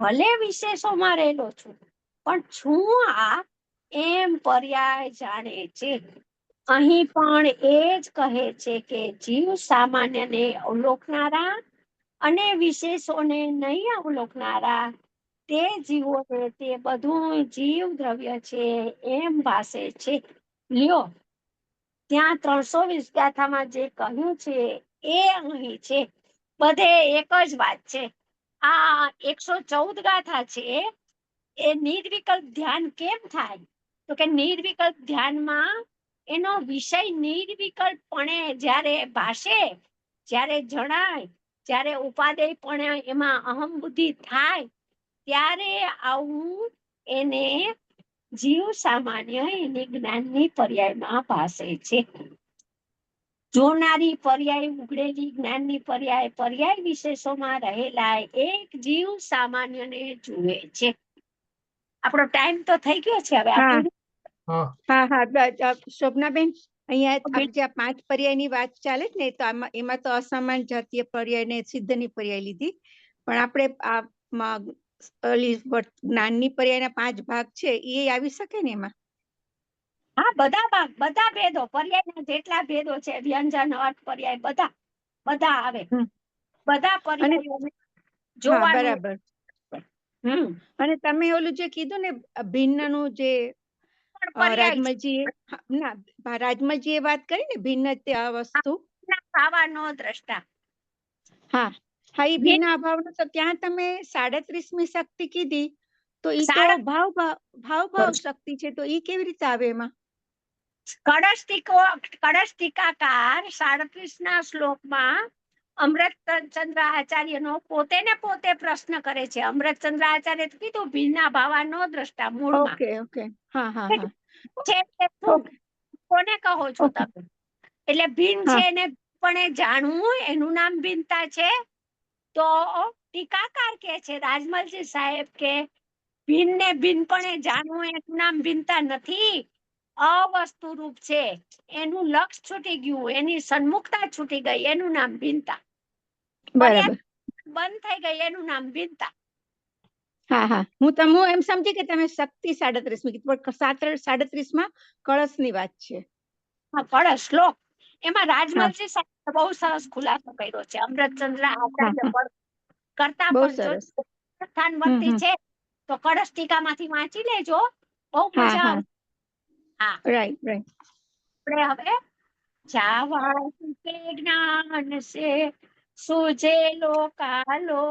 [SPEAKER 2] ભલે વિશેષોમાં રહેલો છું, પણ છું આ એમ પર્યાય જાણે છે. અહીં પણ એ જ કહે છે કે જીવ સામાન્યને અવલોકનારા અને વિશેષોને નહીં અવલોકનારા તે જીવોને તે બધું જીવ દ્રવ્ય છે એમ ભાસે છે. લ્યો, ત્યાં 320 ગાથામાં જે કહ્યું છે એ અહીં છે. બધે એક જ વાત છે. આ 114 ગાથા છે એ નિર્વિકલ્પ ધ્યાન કેમ થાય? તો કે નિર્વિકલ્પ ધ્યાનમાં એનો વિષય નિર્વિકલ્પપણે જ્યારે ભાષે, જ્યારે જણાય, જ્યારે ઉપાદેયપણે એમાં અહમ બુદ્ધિ થાય, ત્યારે આવું એને જીવ સામાન્ય એની જ્ઞાનની પર્યાયમાં ભાસે છે. જોનારી પર્યાય, ઉઘડેલી જ્ઞાનની પર્યાય, પર્યાય વિશેષોમાં રહેલા એક જીવ સામાન્યને જુએ છે. આપણો ટાઈમ તો થઈ ગયો છે હવે.
[SPEAKER 5] શોભનાબેન, અહીંયા જે 5 પર્યાયની વાત ચાલે છે ને, તો એમાં તો અસમાન જાતીય પર્યાય ને સિદ્ધની પર્યાય લીધી, પણ આપણે જ્ઞાનની પર્યાયના 5 ભાગ છે એ આવી શકે ને એમાં?
[SPEAKER 2] હા, બધા ભાગ, બધા ભેદો, પર્યાયના જેટલા ભેદો છે, વ્યંજન, અર્થ, પર્યાય, બધા આવે. બધા પર્યાયો જોવાનું.
[SPEAKER 5] બરાબર. અને તમે ઓલું જે કીધું ને ભિન્નનું, જે રાજમલજીએ વાત કરી ને, ભિન્ન વસ્તુ,
[SPEAKER 2] ભાવાનો દ્રષ્ટા.
[SPEAKER 5] હા, એ ભિન્ન અભાવનો, તો ત્યાં તમે 37મી શક્તિ કીધી, તો ઈ તો
[SPEAKER 2] સાડા-
[SPEAKER 5] ભાવ શક્તિ છે, તો ઈ કેવી રીતે આવે એમાં?
[SPEAKER 2] કળશ ટીકાકાર 37 શ્લોકમાં અમૃતચંદ્ર આચાર્યનો પોતે ને પોતે પ્રશ્ન કરે છે. અમૃતચંદ્ર આચાર્ય કીધું ભિન્ના ભાવાનો દ્રષ્ટા મૂળમાં
[SPEAKER 5] ઓકે હા હા હા
[SPEAKER 2] છે તે શું? કોને કહો છો તમે? એટલે ભિન્ન
[SPEAKER 5] હા.
[SPEAKER 2] છે ને પણ એ જાણવું એનું નામ ભિન્નતા છે. તો ટીકાકાર કે છે રાજમલજી સાહેબ કે ભિન્ન ને ભિન્નપણે જાણવું એનું નામ ભિન્નતા નથી, અવસ્તુ રૂપ છે. એનું લક્ષ છૂટી ગયું, એની સન્મુખતા છૂટી ગઈ, એનું નામ ભિન્નતા.
[SPEAKER 5] બરાબર.
[SPEAKER 2] બંધ થઈ ગઈ એનું નામ ભિન્નતા.
[SPEAKER 5] હા હું એમ સમજી કે તમે શક્તિ 37 માં કીધું, પણ 37 કળશની વાત છે.
[SPEAKER 2] હા, કળશ શ્લોક એમાં રાજમલજી સાહેબ બહુ સરસ ખુલાસો કર્યો છે. અમૃતચંદ્ર આચાર્ય પણ કરતા
[SPEAKER 5] બહુ
[SPEAKER 2] પણ જો
[SPEAKER 5] સરસ.
[SPEAKER 2] સ્થાનવર્તી છે તો કળશ ટીકામાંથી વાંચી લેજો, બહુ મજા
[SPEAKER 5] હા.
[SPEAKER 2] આવશે. હા,
[SPEAKER 5] રાઈટ
[SPEAKER 2] આપણે હવે જાવા કે જ્ઞાન સે સુજેલો કાલો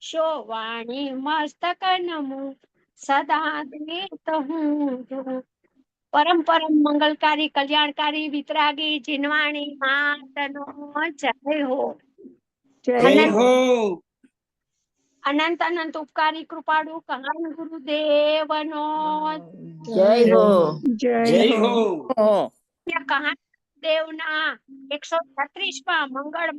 [SPEAKER 2] શો વાણી મસ્તક નમુ સદા દેત હું પરમ મંગલકારી કલ્યાણકારી વિતરાગી જીનવાણી માતનો જય હો.
[SPEAKER 3] જય હો.
[SPEAKER 2] અનંત અનંત ઉપકારી કૃપાળુ કહાન ગુરુદેવનો
[SPEAKER 6] જય હો.
[SPEAKER 3] જય હો.
[SPEAKER 2] કહાન દેવના 136માં મંગળ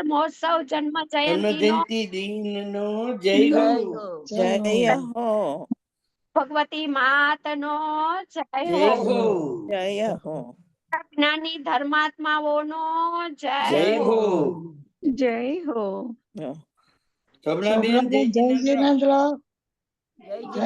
[SPEAKER 2] મહોત્સવ જન્મ જયંતિનો
[SPEAKER 3] જન્મજયંતિ દિનનો જય
[SPEAKER 6] જય
[SPEAKER 3] હો.
[SPEAKER 6] હો. જય હો.
[SPEAKER 2] ભગવતી માતનો જય
[SPEAKER 3] જય
[SPEAKER 2] હો.
[SPEAKER 3] હો.
[SPEAKER 6] જય હો.
[SPEAKER 2] જ્ઞાની ધર્માત્માઓનો જય
[SPEAKER 3] જય હો.
[SPEAKER 5] જય હો.
[SPEAKER 3] શોભનાબેન, જય જીનેન્દ્ર.
[SPEAKER 6] જય